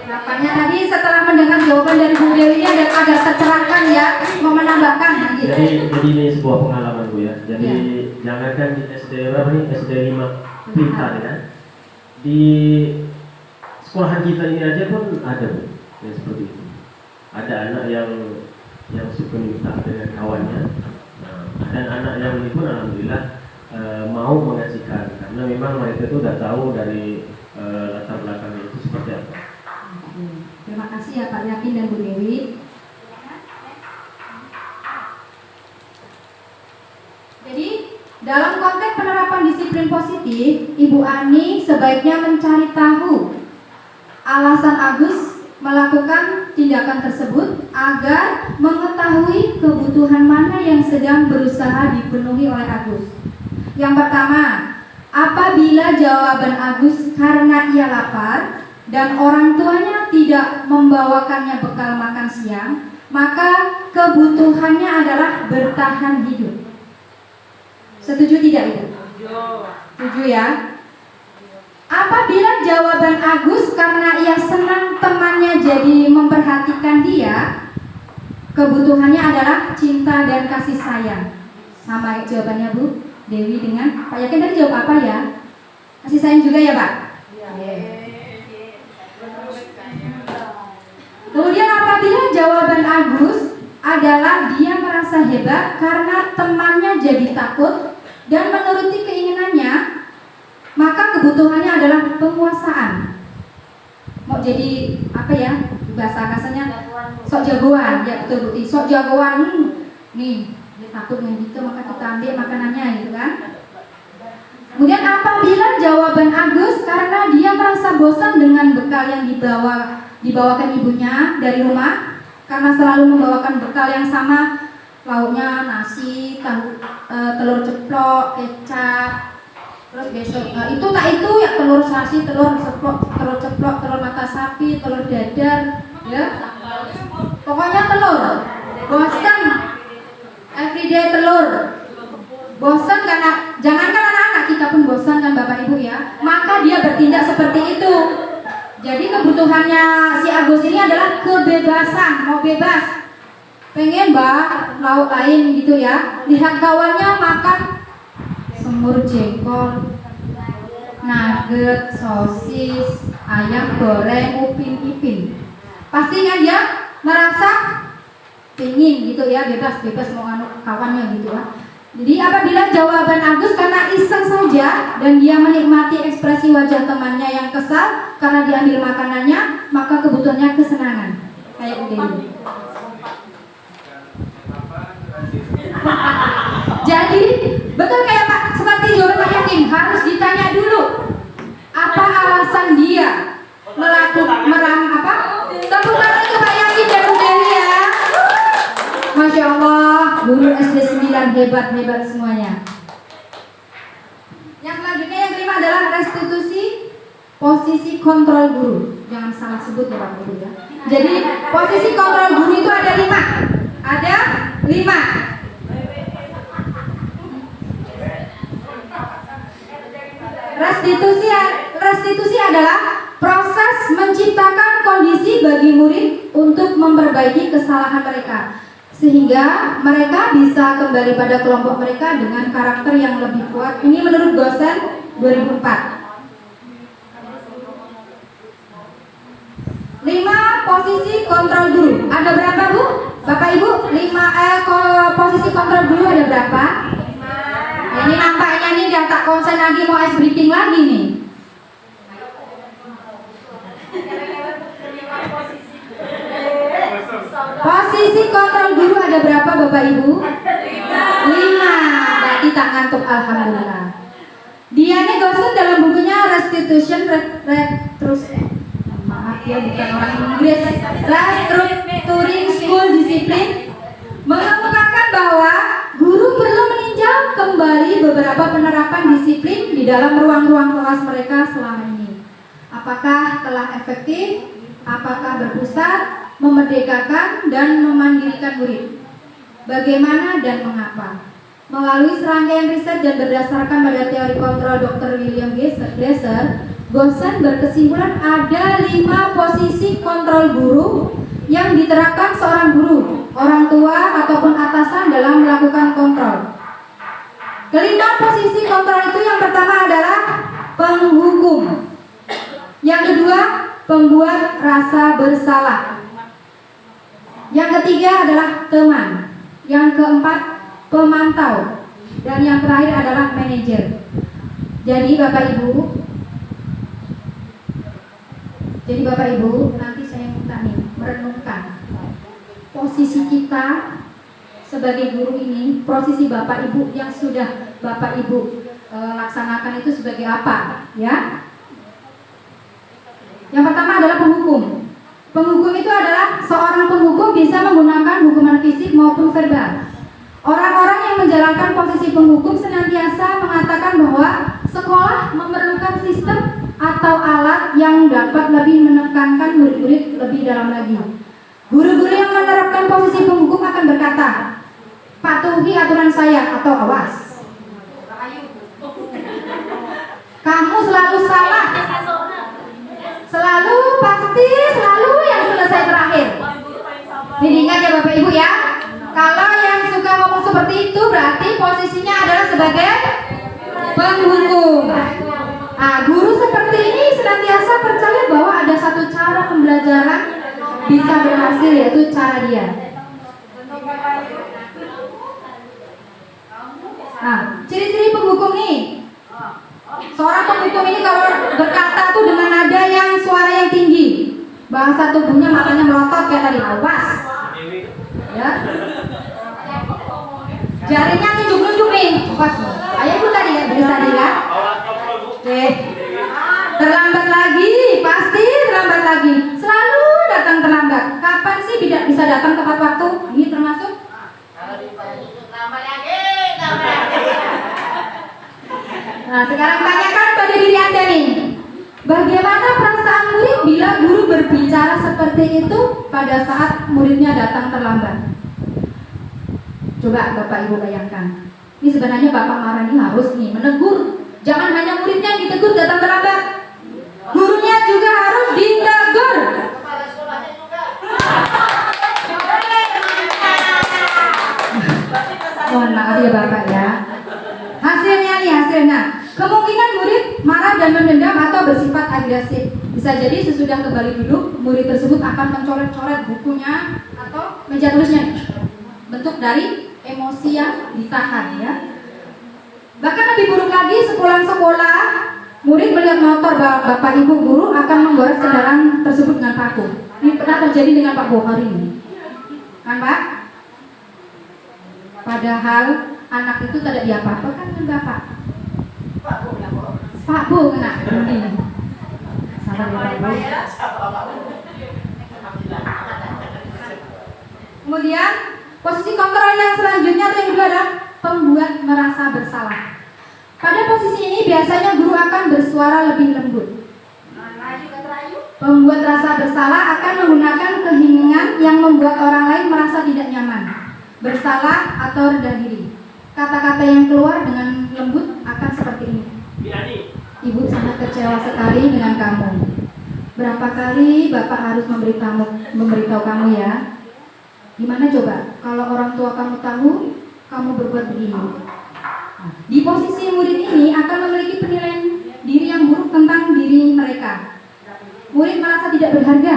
Nampaknya tadi setelah mendengar jawaban dari Bu Dewi ini agak tercerahkan ya, mau menambahkan lagi. Jadi ini sebuah pengalaman Bu ya. Jadi jangankan di SD berapa nih, SD 5 Blitar ya. Di sekolahan kita ini aja pun ada Bu yang seperti itu. Ada anak yang suka minta dengan kawannya. Nah, dan anak yang ini pun alhamdulillah mau mengasihkan karena memang mereka itu udah tahu dari latar belakangnya itu seperti apa. Terima kasih ya Pak Yakin dan Bu Dewi. Jadi dalam konteks penerapan disiplin positif, Ibu Ani sebaiknya mencari tahu alasan Agus melakukan tindakan tersebut agar mengetahui kebutuhan mana yang sedang berusaha dipenuhi oleh Agus. Yang pertama, apabila jawaban Agus karena ia lapar dan orang tuanya tidak membawakannya bekal makan siang, maka kebutuhannya adalah bertahan hidup. Setuju tidak Ibu? Setuju ya? Apabila jawaban Agus karena ia senang temannya jadi memperhatikan dia, kebutuhannya adalah cinta dan kasih sayang. Sama jawabannya Bu Dewi dengan Pak Yakin tadi jawab apa ya? Kasih sayang juga ya Pak? Kemudian apabila jawaban Agus adalah dia merasa hebat karena temannya jadi takut dan menuruti keinginannya, maka kebutuhannya adalah penguasaan. Mau jadi apa ya? Bahasa kasarnya sok jagoan, ya betul betul. Sok jagoan, nih dia takut dengan gitu, maka kita ambil makanannya gitu kan. Kemudian apabila jawaban Agus karena dia merasa bosan dengan bekal yang dibawakan ibunya dari rumah, karena selalu membawakan bekal yang sama, lauknya nasi, telur ceplok, kecap, terus besok itu ya telur nasi, telur ceplok, telur mata sapi, telur dadar, ya. Pokoknya telur. Bosan, everyday telur. Bosan karena jangankan anak-anak, kita pun bosan kan Bapak Ibu ya. Maka dia bertindak seperti itu. Jadi kebutuhannya si Agus ini adalah kebebasan, mau bebas. Pengen lauk lain gitu ya. Lihat kawannya makan semur jengkol, nugget, sosis, ayam goreng, upin ipin. Pastinya dia merasa pengen gitu ya, bebas mau anu kawannya gitu ya. Jadi apabila jawaban Agus karena iseng saja dan dia menikmati ekspresi wajah temannya yang kesal karena diambil makanannya, maka kebutuhannya kesenangan. Kayak begini. Jadi betul kayak Pak, seperti jawaban Pak Yakin, harus ditanya dulu apa alasan dia melakukan tepuk tangan itu Pak Yakin dan Bu Dewi ya. Masya Allah, guru SD 9 hebat semuanya. Yang selanjutnya yang kelima adalah restitusi posisi kontrol guru. Jangan salah sebut ya Pak Guru ya. Jadi posisi kontrol guru itu ada 5. Ada 5. Restitusi adalah proses menciptakan kondisi bagi murid untuk memperbaiki kesalahan mereka, sehingga mereka bisa kembali pada kelompok mereka dengan karakter yang lebih kuat. Ini menurut dosen 2004. 5 posisi kontrol guru. Ada berapa Bu? Bapak Ibu? 5 posisi kontrol guru ada berapa? Ini nampaknya nih dia tak konsen lagi, mau ice breaking lagi nih. Posisi kontrol guru ada berapa Bapak Ibu? 5. Berarti tak ngantuk, alhamdulillah. Diane Gosset dalam bukunya Restitution dia bukan orang Inggris. Restructuring School Discipline mengemukakan bahwa guru perlu meninjau kembali beberapa penerapan disiplin di dalam ruang-ruang kelas mereka selama ini. Apakah telah efektif? Apakah berpusat, memerdekakan, dan memandirikan murid? Bagaimana dan mengapa? Melalui serangkaian riset dan berdasarkan pada teori kontrol Dr. William Glasser, Gosen berkesimpulan ada 5 posisi kontrol guru yang diterapkan seorang guru, orang tua, ataupun atasan dalam melakukan kontrol. Kelima posisi kontrol itu yang pertama adalah penghukum. Yang kedua, pembuat rasa bersalah. Yang ketiga adalah teman. Yang keempat, pemantau. Dan yang terakhir adalah manajer. Jadi Bapak Ibu, nanti saya minta nih merenungkan posisi kita sebagai guru ini, posisi Bapak Ibu yang sudah Bapak Ibu laksanakan itu sebagai apa, ya? Yang pertama adalah penghukum. Penghukum itu adalah seorang penghukum bisa menggunakan hukuman fisik maupun verbal. Orang-orang yang menjalankan posisi penghukum senantiasa mengatakan bahwa sekolah memerlukan sistem atau alat yang dapat lebih menekankan murid-murid lebih dalam lagi. Guru-guru yang menerapkan posisi penghukum akan berkata, patuhi aturan saya atau awas. Kamu selalu salah. Selalu yang selesai terakhir. Jadi ingat ya Bapak Ibu ya. Kalau yang suka ngomong seperti itu berarti posisinya adalah sebagai penghukum. Nah, guru seperti ini senantiasa percaya bahwa ada satu cara pembelajaran bisa berhasil, yaitu cara dia. Nah, ciri-ciri penghukum nih. Seorang penghukum ini kalau berkata tuh dengan nada yang suara yang tinggi, bahasa tubuhnya matanya melotot kayak tadi, awas. Ya. Jarinya nunjuk-nunjuk nih. Pas. Ayo itu tadi ya, bisa tadi ya. Oke. Terlambat lagi, pasti terlambat lagi. Selalu datang terlambat. Kapan sih tidak bisa datang tepat waktu? Ini termasuk Nah, sekarang tanyakan pada diri Anda nih. Bagaimana perasaan murid bila guru berbicara seperti itu pada saat muridnya datang terlambat? Coba Bapak Ibu bayangkan. Ini sebenarnya Bapak Marani harus nih menegur. Jangan hanya muridnya yang ditegur datang terlambat. Gurunya juga harus ditegur. Mohon maaf ya Bapak ya. Hasilnya kemungkinan murid marah dan mendendam atau bersifat agresif. Bisa jadi sesudah kembali duduk, murid tersebut akan mencoret-coret bukunya atau meja tulisnya. Bentuk dari emosi yang ditahan ya. Bahkan lebih buruk lagi, sepulang sekolah, murid melihat motor Bapak Ibu guru akan menggores kendaraan tersebut dengan paku. Ini pernah terjadi dengan Pak Bohar ini. Kan Pak? Padahal anak itu tidak diapa-apakan dengan Bapak. Pak Bu kena. Salah ya Pak Bu. Kemudian posisi kontrol yang selanjutnya yang kedua adalah pembuat merasa bersalah. Pada posisi ini biasanya guru akan bersuara lebih lembut. Pembuat rasa bersalah akan menggunakan keheningan yang membuat orang lain merasa tidak nyaman, bersalah atau rendah diri. Kata-kata yang keluar dengan lembut akan seperti ini. Ibu sangat kecewa sekali dengan kamu. Berapa kali Bapak harus memberitahu kamu ya? Gimana coba kalau orang tua kamu tahu kamu berbuat begini? Nah, di posisi murid ini akan memiliki penilaian diri yang buruk tentang diri mereka. Murid merasa tidak berharga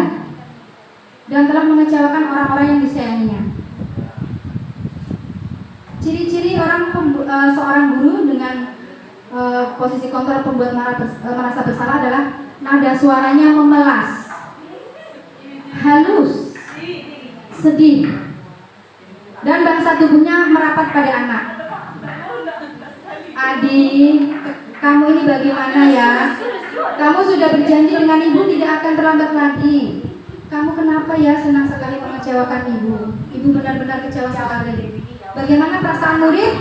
dan telah mengecewakan orang-orang yang disayanginya. Ciri-ciri seorang guru dengan posisi kontrol pembuat merasa bersalah adalah nada suaranya memelas, halus, sedih, dan bahasa tubuhnya merapat pada anak. Adik, kamu ini bagaimana ya? Kamu sudah berjanji dengan ibu tidak akan terlambat lagi. Kamu kenapa ya senang sekali mengecewakan ibu? Ibu benar-benar kecewa sekali. Bagaimana perasaan murid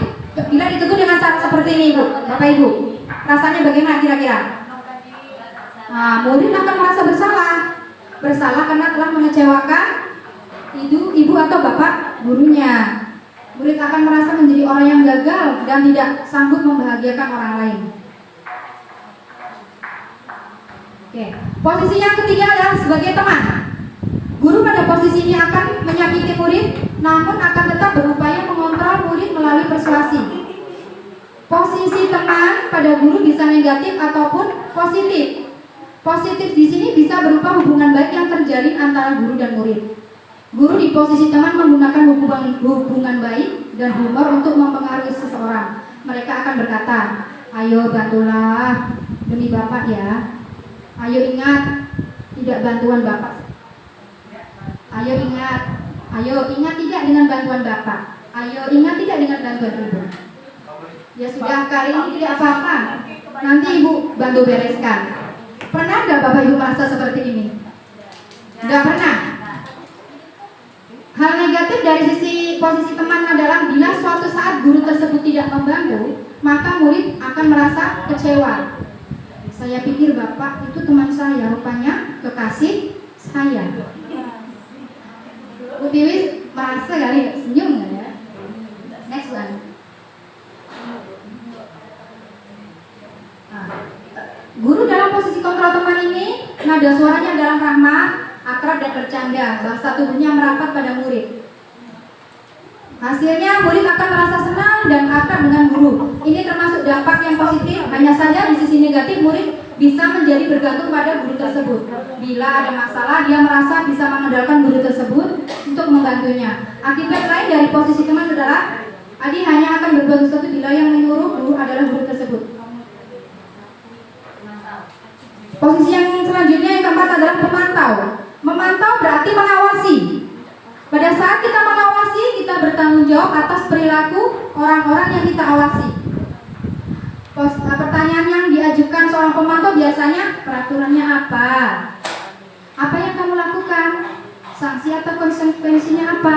bila ditegur dengan cara seperti ini, ibu, bapak ibu? Rasanya bagaimana kira-kira? Nah, murid akan merasa bersalah karena telah mengecewakan ibu atau bapak gurunya. Murid akan merasa menjadi orang yang gagal dan tidak sanggup membahagiakan orang lain. Oke, posisi yang ketiga adalah sebagai teman. Guru pada posisi ini akan menyakiti murid, namun akan tetap berupaya mengontrol murid melalui persuasi. Posisi teman pada guru bisa negatif ataupun positif. Positif di sini bisa berupa hubungan baik yang terjalin antara guru dan murid. Guru di posisi teman menggunakan hubungan baik dan humor untuk mempengaruhi seseorang. Mereka akan berkata, ayo bantulah demi bapak ya. Ayo ingat, tidak bantuan bapak. Ayo ingat tidak dengan bantuan bapak. Ayo ingat tidak dengan bantuan ibu. Ya sudah, kali ini tidak apa-apa. Nanti ibu bantu bereskan. Pernah nggak bapak ibu merasa seperti ini? Nggak pernah. Hal negatif dari sisi posisi teman adalah bila suatu saat guru tersebut tidak membantu, maka murid akan merasa kecewa. Saya pikir bapak itu teman saya, rupanya kekasih saya. Bu Tiwis merasa kali senyum nggak ya? Next one. Nah, guru dalam posisi kontrol teman ini, nada suaranya adalah ramah, akrab dan bercanda, bahasa tubuhnya merapat pada murid. Hasilnya murid akan merasa senang dan akrab dengan guru. Ini termasuk dampak yang positif. Hanya saja di sisi negatif murid bisa menjadi bergantung pada guru tersebut. Bila ada masalah, dia merasa bisa mengandalkan guru tersebut untuk membantunya. Akibat lain dari posisi teman adalah adik hanya akan berbuat sesuatu bila yang menyuruh guru adalah guru tersebut. Posisi yang selanjutnya yang keempat adalah pemantau. Memantau berarti mengawasi. Pada saat kita mengawasi, kita bertanggung jawab atas perilaku orang-orang yang kita awasi. Pertanyaan yang diajukan seorang pemantau biasanya, peraturannya apa? Apa yang kamu lakukan? Sanksi atau konsekuensinya apa?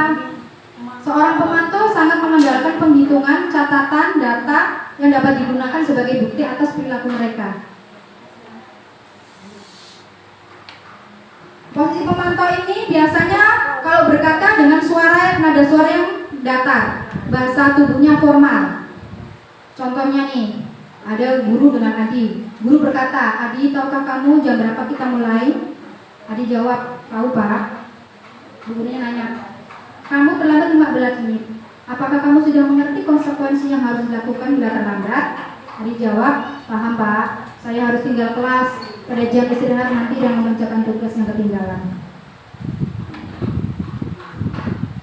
Seorang pemantau sangat mengandalkan penghitungan, catatan, data yang dapat digunakan sebagai bukti atas perilaku mereka. Posisi pemantau ini biasanya kalau berkata dengan nada suara yang datar, bahasa tubuhnya formal. Contohnya nih, ada guru dengan Adi. Guru berkata, Adi, tahukah kamu jam berapa kita mulai? Adi jawab, tahu pak. Gurunya nanya, kamu terlambat 15 menit. Apakah kamu sudah mengerti konsekuensi yang harus dilakukan bila terlambat? Adi jawab, paham pak. Saya harus tinggal kelas pada jam istirahat nanti dan mengerjakan tugas yang ketinggalan.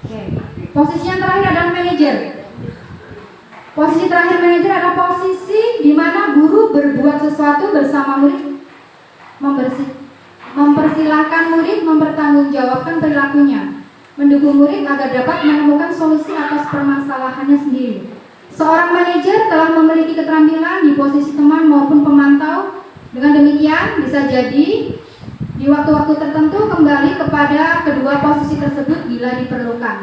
Oke. Posisi yang terakhir adalah manajer. Posisi terakhir manajer adalah posisi di mana guru berbuat sesuatu bersama murid, mempersilahkan murid mempertanggungjawabkan perilakunya, mendukung murid agar dapat menemukan solusi atas permasalahannya sendiri. Seorang manajer telah memiliki keterampilan di posisi teman maupun pemantau. Dengan demikian, bisa jadi di waktu-waktu tertentu kembali kepada kedua posisi tersebut bila diperlukan.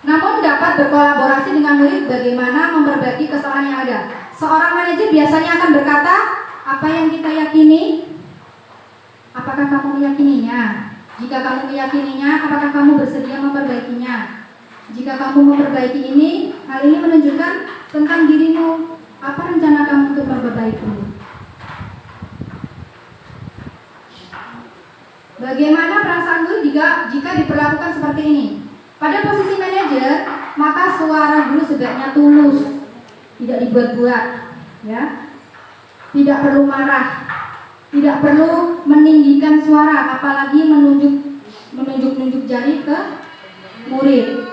Namun dapat berkolaborasi dengan murid bagaimana memperbaiki kesalahan yang ada. Seorang manajer biasanya akan berkata, apa yang kita yakini, apakah kamu meyakininya? Jika kamu meyakininya, apakah kamu bersedia memperbaikinya? Jika kamu memperbaiki ini, hal ini menunjukkan tentang dirimu. Apa rencana kamu untuk memperbaiki? Bagaimana perasaan guru jika diperlakukan seperti ini? Pada posisi manajer, maka suara guru sebaiknya tulus, tidak dibuat-buat, ya. Tidak perlu marah, tidak perlu meninggikan suara, apalagi menunjuk jari ke murid,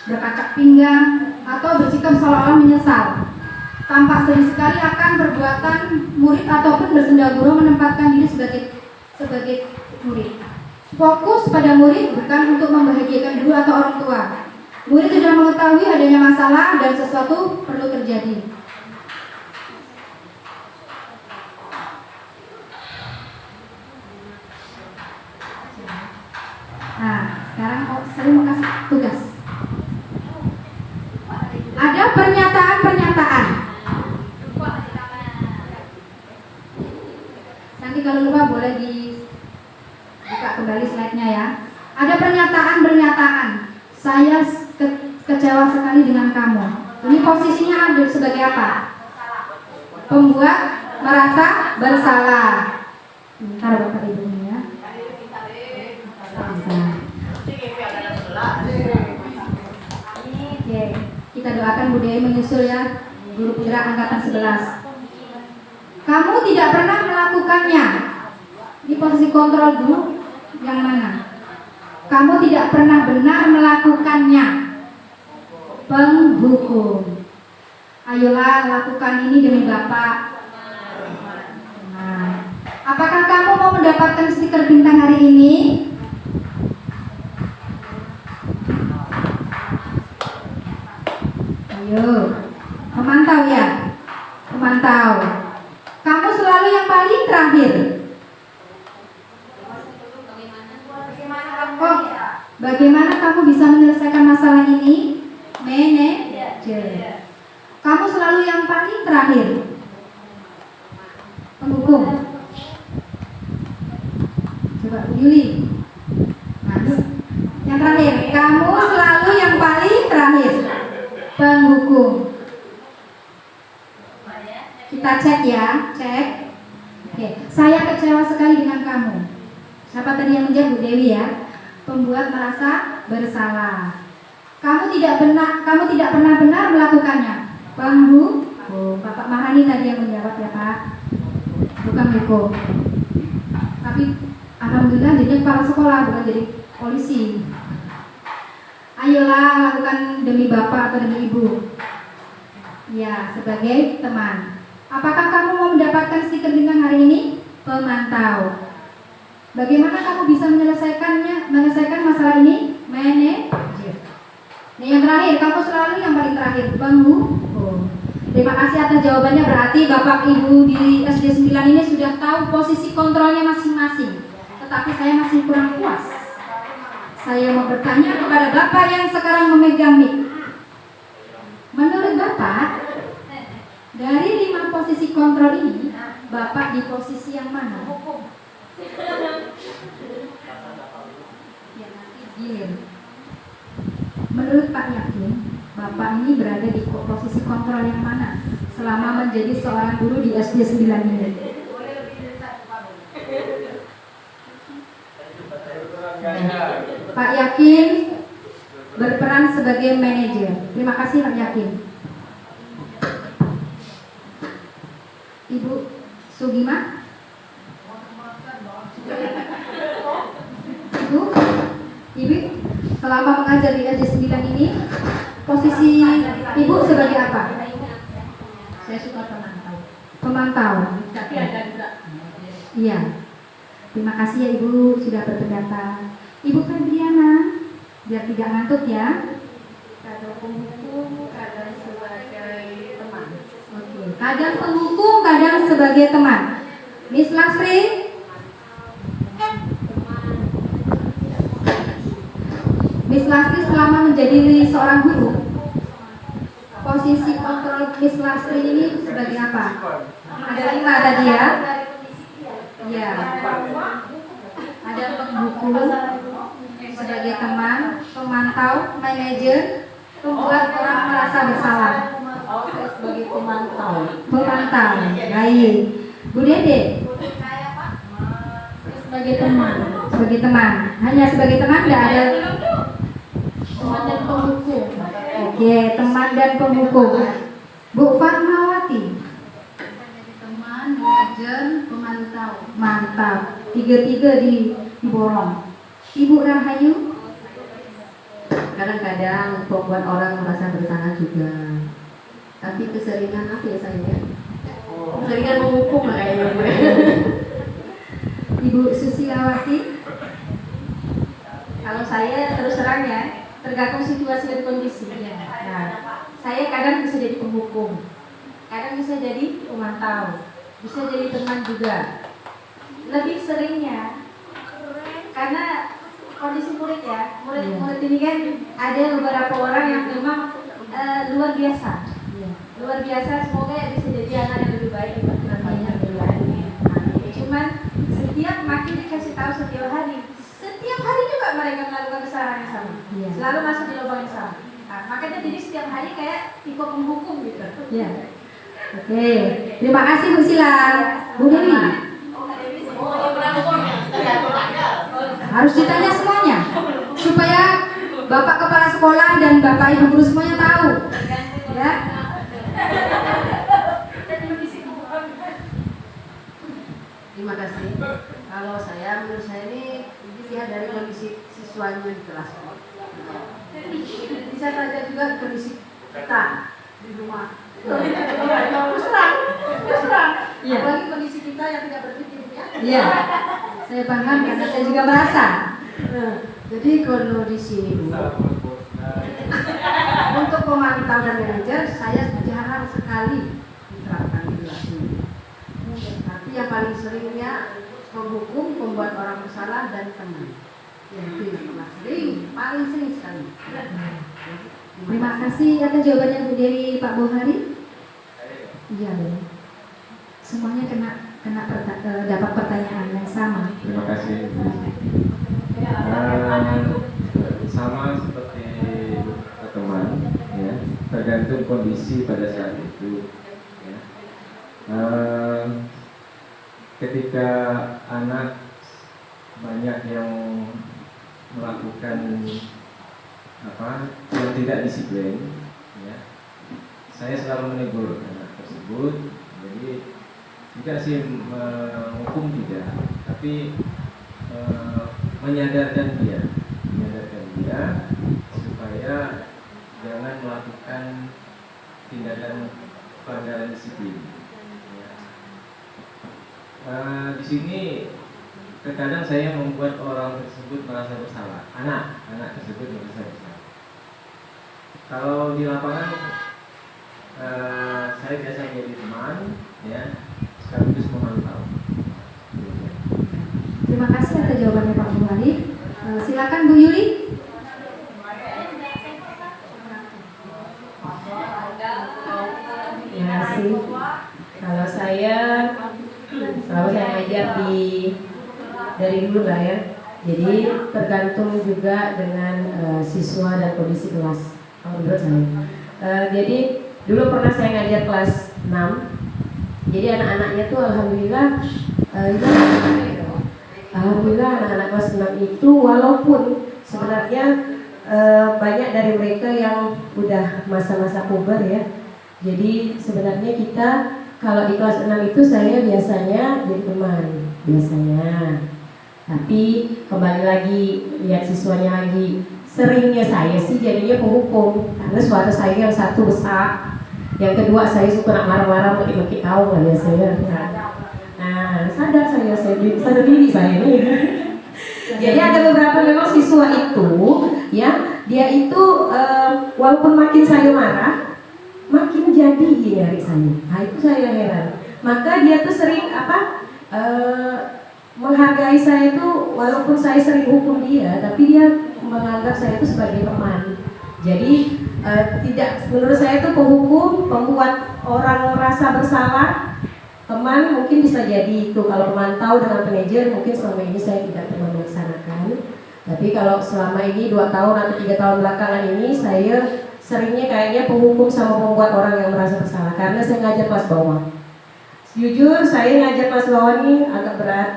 berkacak pinggang atau bersikap seolah-olah menyesal. Tampak sering sekali akan perbuatan murid ataupun bersendagurau menempatkan diri sebagai murid. Fokus pada murid bukan untuk membahagiakan guru atau orang tua. Murid sudah mengetahui adanya masalah dan sesuatu perlu terjadi. Ada pernyataan-pernyataan. Nanti kalau lupa boleh dibuka kembali slide-nya ya. Ada pernyataan-pernyataan. Saya kecewa sekali dengan kamu. Ini posisinya ada sebagai apa? Pembuat merasa bersalah. Bentar Bapak Ibu ya. Oke, kita doakan Bu Dewi menyusul ya, Guru Putra angkatan 11. Kamu tidak pernah melakukannya. Ini posisi kontrol dulu. Yang mana? Kamu tidak pernah benar melakukannya. Penghukum. Ayolah lakukan ini demi Bapak. Nah, apakah kamu mau mendapatkan stiker bintang hari ini? Ayo, memantau ya, memantau. Kamu selalu yang paling terakhir. Oh, bagaimana kamu bisa menyelesaikan masalah ini? Manajer. Kamu selalu yang paling terakhir. Penghukum. Coba Bu Yuli. Nah, yang terakhir, kamu selalu yang paling terakhir. Penghukum. Kita cek ya, cek. Oke, saya kecewa sekali dengan kamu. Siapa tadi yang menjawab? Bu Dewi ya. Pembuat merasa bersalah. Kamu tidak pernah benar melakukannya. Penghukum. Bapak Mahani tadi yang menjawab ya Pak. Bukan hukum. Tapi alhamdulillah jadi kepala sekolah, bukan jadi polisi. Ayolah lakukan demi Bapak atau demi Ibu. Ya, sebagai teman. Apakah kamu mau mendapatkan stiker bintang hari ini? Pemantau. Bagaimana kamu bisa menyelesaikan masalah ini? Manajer. Nah, yang terakhir, kamu selalu yang paling terakhir. Penghukum. Terima kasih atas jawabannya. Berarti Bapak Ibu di SD 9 ini sudah tahu posisi kontrolnya masing-masing. Tetapi saya masih kurang puas. Saya mau bertanya kepada Bapak yang sekarang memegang mic. Menurut Bapak, dari 5 posisi kontrol ini, Bapak di posisi yang mana? Ya, nanti gilir. Menurut Pak Yakin, Bapak ini berada di posisi kontrol yang mana selama menjadi seorang guru di SD 9 ini? Pak Yakin berperan sebagai manajer. Terima kasih Pak Yakin. Ibu Sugima. Ibu selama mengajar di SD 9 ini, posisi Ibu sebagai apa? Saya suka pemantau. Pemantau. Tapi ada juga. Iya. Terima kasih ya Ibu sudah berpendapat. Ibu Febriana, biar tidak ngantuk ya. Kadang penghukum, kadang sebagai teman. Oke. Kadang penghukum, kadang sebagai teman. Miss Lasri. Miss Lasri selama menjadi seorang guru, posisi kontrol Miss Lasri ini sebagai apa? Ada 5 tadi ya. Iya. Ada penghukum sebagai teman, pemantau, manajer, pembuat orang merasa bersalah. Saya sebagai pemantau. Pemantau. Baik. Bu Dede. Sebagai teman. Sebagai teman. Hanya sebagai teman, tidak ada Teman dan penghukum. Oke, teman dan penghukum. Bu Fatmawati. Teman, manajer, pemantau. Mantap. 3-3 diborong. Ibu Rahayu. Kadang-kadang pembuat orang merasa bersalah juga. Tapi keseringan apa ya saya? Keseringan menghukum lah kayaknya. Ibu Susilawati. Kalau saya terus terang ya, tergantung situasi dan kondisi. Nah, saya kadang bisa jadi penghukum, kadang bisa jadi pemantau, bisa jadi teman juga. Lebih seringnya karena kondisi murid ya, murid ini kan ada beberapa orang yang memang luar biasa. Iya. Luar biasa, semoga ya bisa jadi anak yang lebih baik nantinya. Cuman setiap makin dikasih tahu setiap hari juga mereka melakukan kesalahan yang sama. Iya. Selalu masuk di lubang yang sama. Nah, makanya jadi setiap hari kayak ikut menghukum gitu. Ya. Oke, terima kasih Bu Sila. Bu Dewi. Harus ditanya semuanya supaya Bapak Kepala Sekolah dan Bapak Ibu guru semuanya tahu. Ya. Terima kasih. Kalau menurut saya ini dilihat dari kondisi siswanya di kelas. Bisa saja juga kondisi kita di rumah. Terus terang. Iya. Apalagi kondisi kita yang tidak berpikir ya. Iya. Saya paham karena saya juga merasa. Jadi kalau di sini untuk pemantau dan manajer saya jarang sekali diterapkan di kelas ini. Tapi yang paling seringnya menghukum, membuat orang bersalah dan teman. Yang itu paling sering sekali. Terima kasih atas jawabannya Bu Dewi, Pak Bohari. Iya, Bu. Semuanya dapat pertanyaan yang sama. Terima kasih. Sama seperti teman, ya, tergantung kondisi pada saat itu. Ya. Ketika anak banyak yang melakukan yang tidak disiplin, ya, saya selalu menegur anak tersebut. Jadi tidak sih menghukum, tidak, tapi menyadarkan dia supaya jangan melakukan tindakan pelanggaran disiplin. Ya. Di sini terkadang saya membuat orang tersebut merasa bersalah, anak tersebut merasa bersalah. Kalau di lapangan saya biasa menjadi teman, ya, sekaligus memantau. Terima kasih atas jawabannya Pak Bohari. Silakan Bu Yuli. Terima kasih. Kalau saya selalu ngajar dari dulu lah ya. Jadi tergantung juga dengan siswa dan kondisi kelas. Menurut saya. Jadi dulu pernah saya ngajar kelas 6. Jadi anak-anaknya tuh alhamdulillah anak-anak kelas 6 itu walaupun sebenarnya banyak dari mereka yang udah masa-masa puber ya. Jadi sebenarnya kita kalau di kelas 6 itu saya biasanya jadi teman biasanya. Tapi kembali lagi lihat siswanya lagi. Seringnya saya sih jadinya penghukum karena suara saya yang satu besar, yang kedua saya suka nak marah-marah maki-maki kau lah biasanya. Nah sadar diri saya ini. Jadi ada beberapa memang siswa itu ya dia itu walaupun makin saya marah makin jadi nyari saya. Nah itu saya heran. Maka dia tuh sering menghargai saya itu walaupun saya sering hukum dia, tapi dia menganggap saya itu sebagai teman. Jadi tidak, menurut saya itu penghukum, membuat orang merasa bersalah. Teman mungkin bisa jadi itu kalau pemantau dengan manajer mungkin selama ini saya tidak pernah melaksanakan. Tapi kalau selama ini 2 tahun atau 3 tahun belakangan ini saya seringnya kayaknya penghukum sama membuat orang yang merasa bersalah karena saya ngajar kelas bawah. Jujur saya ngajar kelas bawah ini agak berat.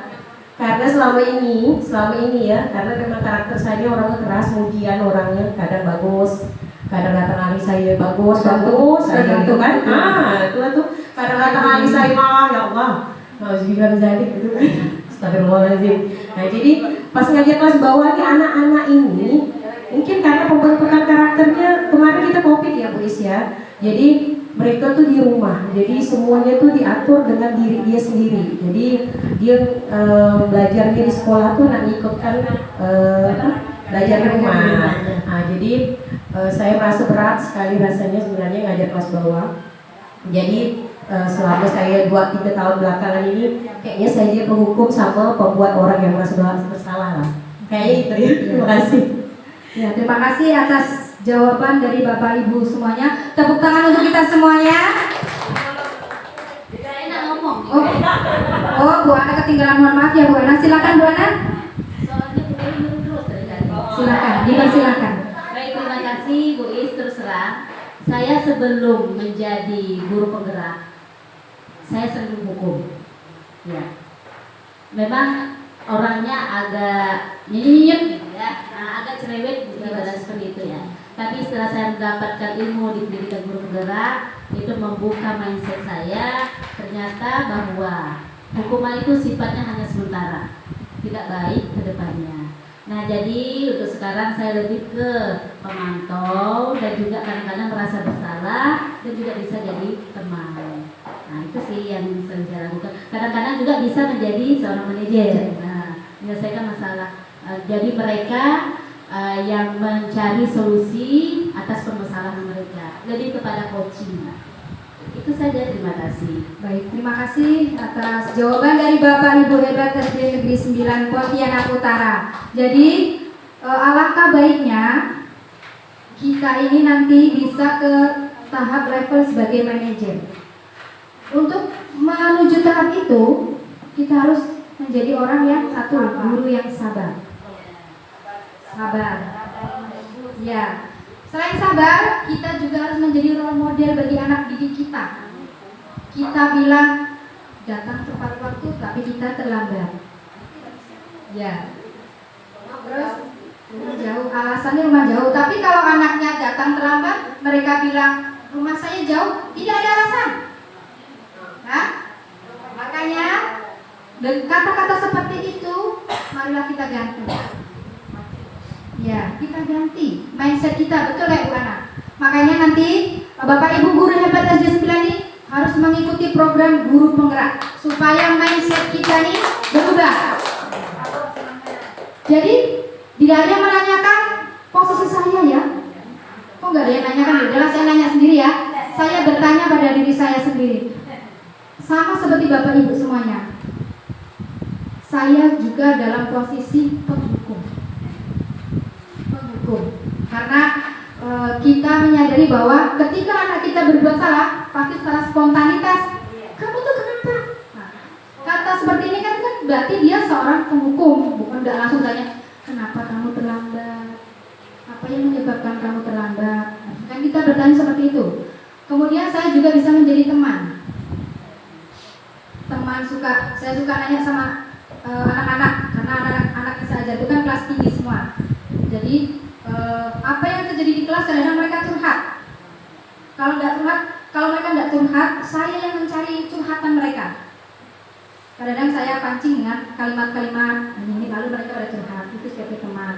Karena selama ini ya, karena memang karakter saya orangnya keras, kemudian orangnya kadang bagus, kadang datang hari saya bagus, kayak gitu kan? Itu tuh kadang datang hari saya malah ya Allah, harus bilang jadi gitu. Astagfirullahaladzim. Nah jadi pas ngajar kelas bawah nih anak-anak ini, mungkin karena pembentukan karakternya kemarin kita COVID ya Bu Is ya. Jadi mereka tuh di rumah, jadi semuanya tuh diatur dengan diri dia sendiri. Jadi dia belajarnya di sekolah tuh nak ngikutkan belajar di rumah. Nah, jadi saya merasa berat sekali rasanya sebenarnya ngajar kelas bawah. Jadi selama saya 2-3 tahun belakangan ini, kayaknya saya jadi penghukum sama pembuat orang yang merasa bersalah lah. Kayaknya itu ya. Terima kasih. Ya, terima kasih atas jawaban dari Bapak Ibu semuanya. Tepuk tangan untuk kita semuanya. Saya ngomong. Oh, Bu Ana ketinggalan, mohon maaf ya Bu Ana. Silakan Bu Ana. Soalnya Bu Is terus dari tadi. Silakan, dipersilakan. Baik, terima kasih Bu Is. Terus terang, saya sebelum menjadi guru penggerak, saya sering hukum. Ya, memang orangnya agak nyinyir gitu ya, agak cerewet gitu, ibarat seperti itu ya. Tapi setelah saya mendapatkan ilmu di pendidikan guru penggerak, itu membuka mindset saya, ternyata bahwa hukuman itu sifatnya hanya sementara, tidak baik ke depannya. Nah, jadi untuk sekarang saya lebih ke pemantau dan juga kadang-kadang merasa bersalah dan juga bisa jadi teman. Nah, itu sih yang sering saya lakukan. Kadang-kadang juga bisa menjadi seorang manajer. Nah, menyelesaikan masalah. Jadi mereka yang mencari solusi atas permasalahan mereka, lebih kepada coaching. Itu saja, terima kasih. Baik, terima kasih atas jawaban dari Bapak Ibu hebat SD Negeri 9 Pontianak Utara. Jadi alangkah baiknya kita ini nanti bisa ke tahap level sebagai manajer. Untuk menuju tahap itu, kita harus menjadi orang yang satu, guru yang sabar. Sabar. Ya. Selain sabar, kita juga harus menjadi role model bagi anak didik kita. Kita bilang datang tepat waktu, tapi kita terlambat. Ya. Terus rumah jauh, alasannya rumah jauh. Tapi kalau anaknya datang terlambat, mereka bilang rumah saya jauh, tidak ada alasan. Nah, makanya kata-kata seperti itu, marilah kita ganti. Ya, kita ganti mindset kita, betul ya Bu Ana? Makanya nanti Bapak Ibu guru hebat SD 9 ini harus mengikuti program guru penggerak supaya mindset kita ini berubah. Jadi tidak ada yang menanyakan posisi saya ya. Kok nggak ada yang nanyakan? Udahlah saya nanya sendiri ya. Saya bertanya pada diri saya sendiri. Sama seperti Bapak Ibu semuanya. Saya juga dalam posisi penghukum. Karena kita menyadari bahwa ketika anak kita berbuat salah, pasti secara spontanitas, kamu tuh kenapa? Nah, kata seperti ini kan berarti dia seorang penghukum, bukan tidak langsung tanya, kenapa kamu terlambat? Apa yang menyebabkan kamu terlambat? Kan kita bertanya seperti itu. Kemudian saya juga bisa menjadi teman. Saya suka nanya sama anak-anak, karena anak-anak yang saya ajar itu kan kelas tinggi semua. Jadi apa yang terjadi di kelas kadang-kadang mereka curhat. Kalau mereka tidak curhat, saya yang mencari curhatan mereka. Kadang-kadang saya pancing dengan kalimat-kalimat ini, lalu mereka pada curhat. Itu sebagai teman.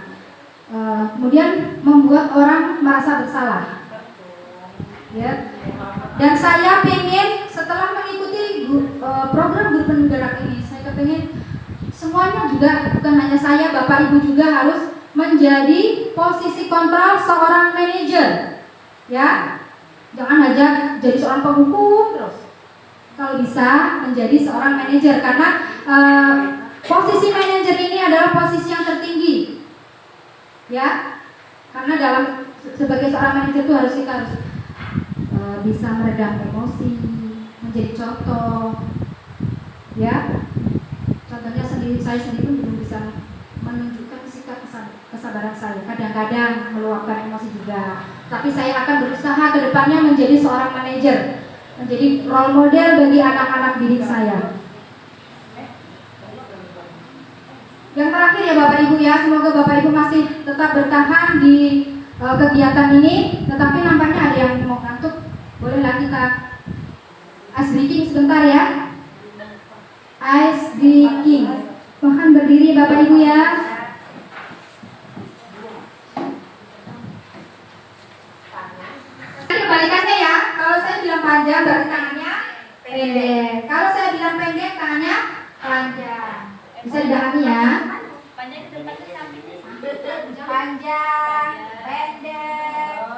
Kemudian membuat orang merasa bersalah. Ya. Dan saya pengen setelah mengikuti program guru penggerak ini, saya pengen semuanya juga, bukan hanya saya, Bapak Ibu juga harus menjadi posisi kontrol seorang manajer, ya, jangan aja jadi seorang penghukum terus. Kalau bisa menjadi seorang manajer, karena posisi manajer ini adalah posisi yang tertinggi, ya, karena sebagai seorang manajer itu kita harus bisa meredam emosi, menjadi contoh, ya. Contohnya saya sendiri pun belum bisa menunjukkan sikap kesabaran saya. Kadang-kadang meluapkan emosi juga. Tapi saya akan berusaha ke depannya menjadi seorang manajer, menjadi role model bagi anak-anak didik saya. Yang terakhir ya Bapak Ibu ya, semoga Bapak Ibu masih tetap bertahan di kegiatan ini. Tetapi nampaknya ada yang mau ngantuk. Bolehlah kita ice breaking sebentar ya. Ice breaking. Mohon berdiri Bapak Ibu ya. Kebalikannya ya, kalau saya bilang panjang berarti tangannya pendek. Kalau saya bilang pendek tangannya panjang. Bisa didahami ya. Panjang, pendek,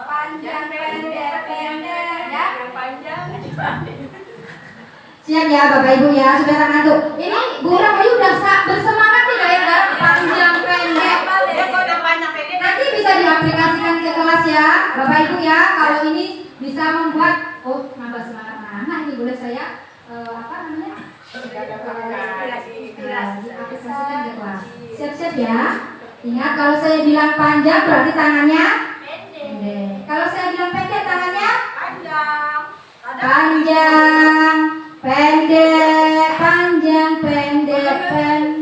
panjang, pendek, pendek ya. Siap ya Bapak Ibu ya, supaya tak ngantuk. Ini Bu Rahayu udah bersemangat tidak ya dalam panjang pendek. Nanti bisa di diaplikasikan ke kelas ya, Bapak Ibu ya. Kalau ini bisa membuat nambah semangat anak ini boleh saya diaplikasikan ke kelas. Siap-siap ya. Ingat kalau saya bilang panjang berarti tangannya pendek. Kalau saya bilang pendek tangannya panjang, pendek, panjang, pendek, pendek.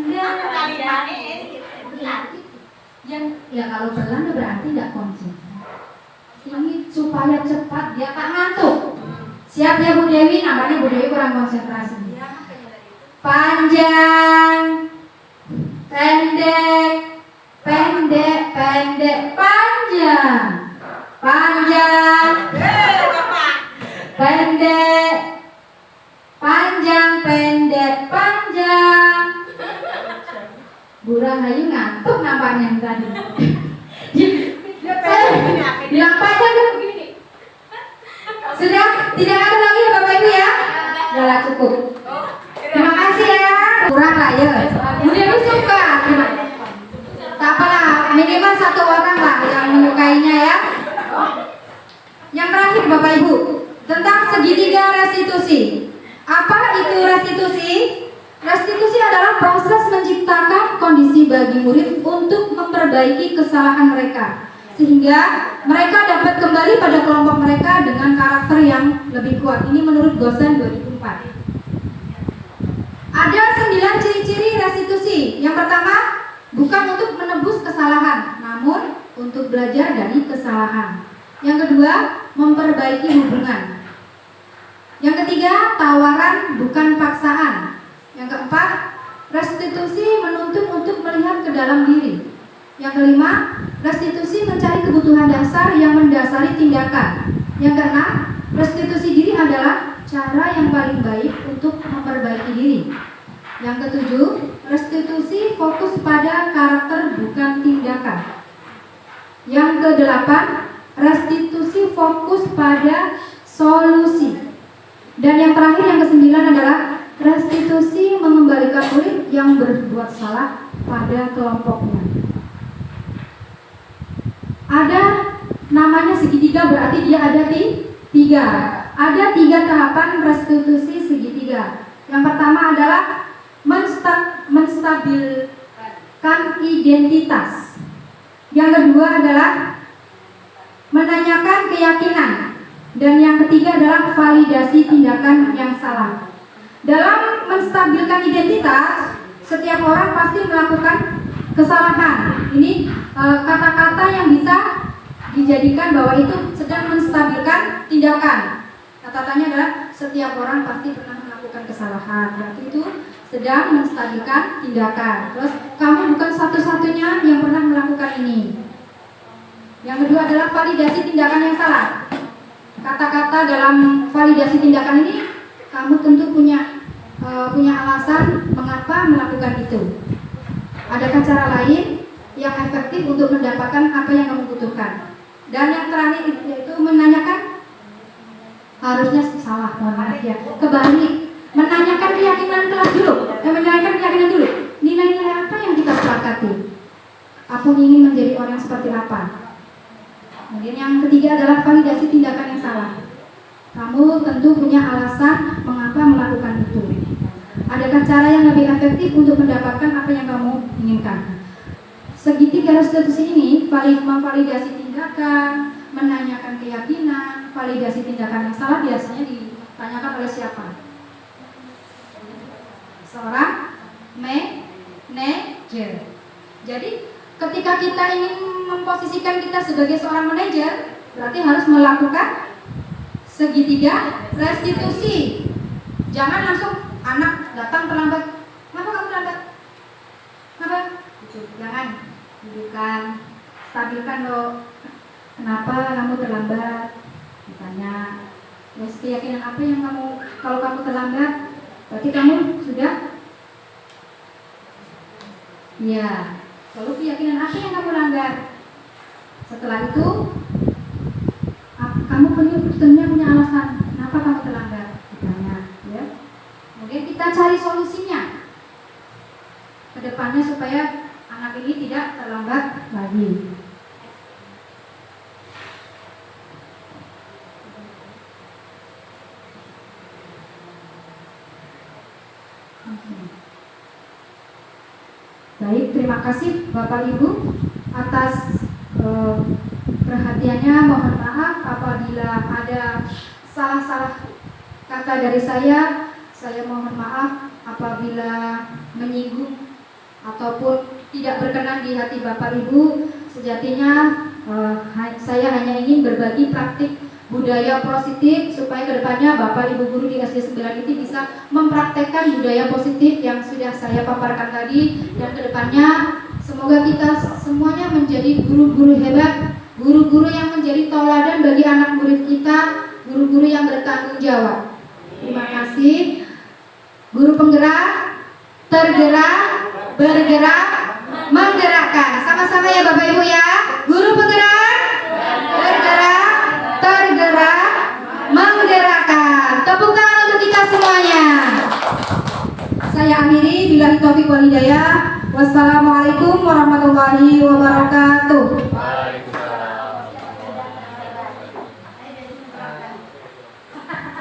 Ya kalau pelan berarti tidak konsentrasi. Ini supaya cepat dia tak ngantuk. Siap ya Bu Dewi, nampaknya Bu Dewi kurang konsentrasi. Panjang, pendek, pendek, pendek, panjang, panjang, pendek, panjang, pendek, panjang. Bu Rahayu ngantuk nampaknya tadi. Saya bilang panjang kan begini. Sudah tidak ada lagi ya Bapak Ibu ya? Sudah cukup. Terima kasih ya. Kurang lah ya. Bu Dewi suka. Tak apalah, minimal satu orang lah yang menyukainya ya. Yang terakhir Bapak Ibu, tentang segitiga restitusi. Apa itu restitusi? Restitusi adalah proses menciptakan kondisi bagi murid untuk memperbaiki kesalahan mereka, sehingga mereka dapat kembali pada kelompok mereka dengan karakter yang lebih kuat. Ini menurut Gosen 2004. Ada 9 ciri-ciri restitusi. Yang pertama, bukan untuk menebus kesalahan, namun untuk belajar dari kesalahan. Yang kedua, memperbaiki hubungan. Yang ketiga, tawaran bukan paksaan. Yang keempat, restitusi menuntut untuk melihat ke dalam diri. Yang kelima, restitusi mencari kebutuhan dasar yang mendasari tindakan. Yang keenam, restitusi diri adalah cara yang paling baik untuk memperbaiki diri. Yang ketujuh, restitusi fokus pada karakter bukan tindakan. Yang kedelapan, restitusi fokus pada solusi. Dan yang terakhir, yang kesembilan adalah restitusi mengembalikan murid yang berbuat salah pada kelompoknya. Ada namanya segitiga, berarti dia ada tiga. Ada 3 tahapan restitusi segitiga. Yang pertama adalah menstabilkan identitas. Yang kedua adalah menanyakan keyakinan. Dan yang ketiga adalah validasi tindakan yang salah. Dalam menstabilkan identitas, setiap orang pasti melakukan kesalahan. Ini kata-kata yang bisa dijadikan bahwa itu sedang menstabilkan tindakan. Kata-katanya adalah setiap orang pasti pernah melakukan kesalahan. Berarti itu sedang menstabilkan tindakan. Terus kamu bukan satu-satunya yang pernah melakukan ini. Yang kedua adalah validasi tindakan yang salah. Kata-kata dalam validasi tindakan ini kamu tentu punya alasan mengapa melakukan itu. Adakah cara lain yang efektif untuk mendapatkan apa yang kamu butuhkan? Dan yang terakhir yaitu menanyakan, harusnya salah, mohon maaf ya, kebalik, menanyakan keyakinan kelas dulu, menanyakan keyakinan dulu. Nilai-nilai apa yang kita sepakati? Aku ingin menjadi orang seperti apa? Kemudian yang ketiga adalah validasi tindakan yang salah. Kamu tentu punya alasan mengapa melakukan itu. Adakah cara yang lebih efektif untuk mendapatkan apa yang kamu inginkan? Segitiga restitusi ini memvalidasi tindakan, menanyakan keyakinan, validasi tindakan yang salah biasanya ditanyakan oleh siapa? Seorang manajer. Jadi ketika kita ingin memposisikan kita sebagai seorang manajer, berarti harus melakukan segitiga restitusi. Jangan langsung anak datang terlambat. Kenapa kamu terlambat? Kenapa? Jangan. Bukan. Stabilkan loh. Kenapa kamu terlambat? Ditanya. Terus keyakinan apa yang kamu, kalau kamu terlambat, berarti kamu sudah? Ya. Lalu keyakinan apa yang kamu langgar? Setelah itu, kamu punya alasan kenapa kamu terlambat? Ditanya, ya. Kemudian kita cari solusinya ke depannya supaya anak ini tidak terlambat lagi. Baik, terima kasih Bapak Ibu atas perhatiannya. Mohon maaf apabila ada salah-salah kata dari saya. Saya mohon maaf apabila menyinggung ataupun tidak berkenan di hati Bapak Ibu. Sejatinya saya hanya ingin berbagi praktik budaya positif supaya kedepannya Bapak Ibu guru di SD 9 ini bisa mempraktekkan budaya positif yang sudah saya paparkan tadi, dan kedepannya semoga kita semuanya menjadi guru-guru hebat, guru-guru yang menjadi tauladan bagi anak murid kita, guru-guru yang bertanggung jawab. Terima kasih. Guru penggerak, tergerak, bergerak, menggerakkan. Sama-sama ya Bapak Ibu ya. Guru penggerak, bergerak, tergerak, menggerakkan. Tepuk tangan untuk kita semuanya. Saya akhiri, billahi taufiq wal hidayah. Wassalamualaikum warahmatullahi wabarakatuh.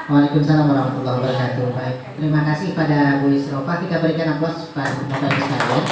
Waalaikumsalam warahmatullahi wabarakatuh. Baik, terima kasih pada Bu Isrofa. Kita berikan aplaus pada Bapak Ibu sekalian.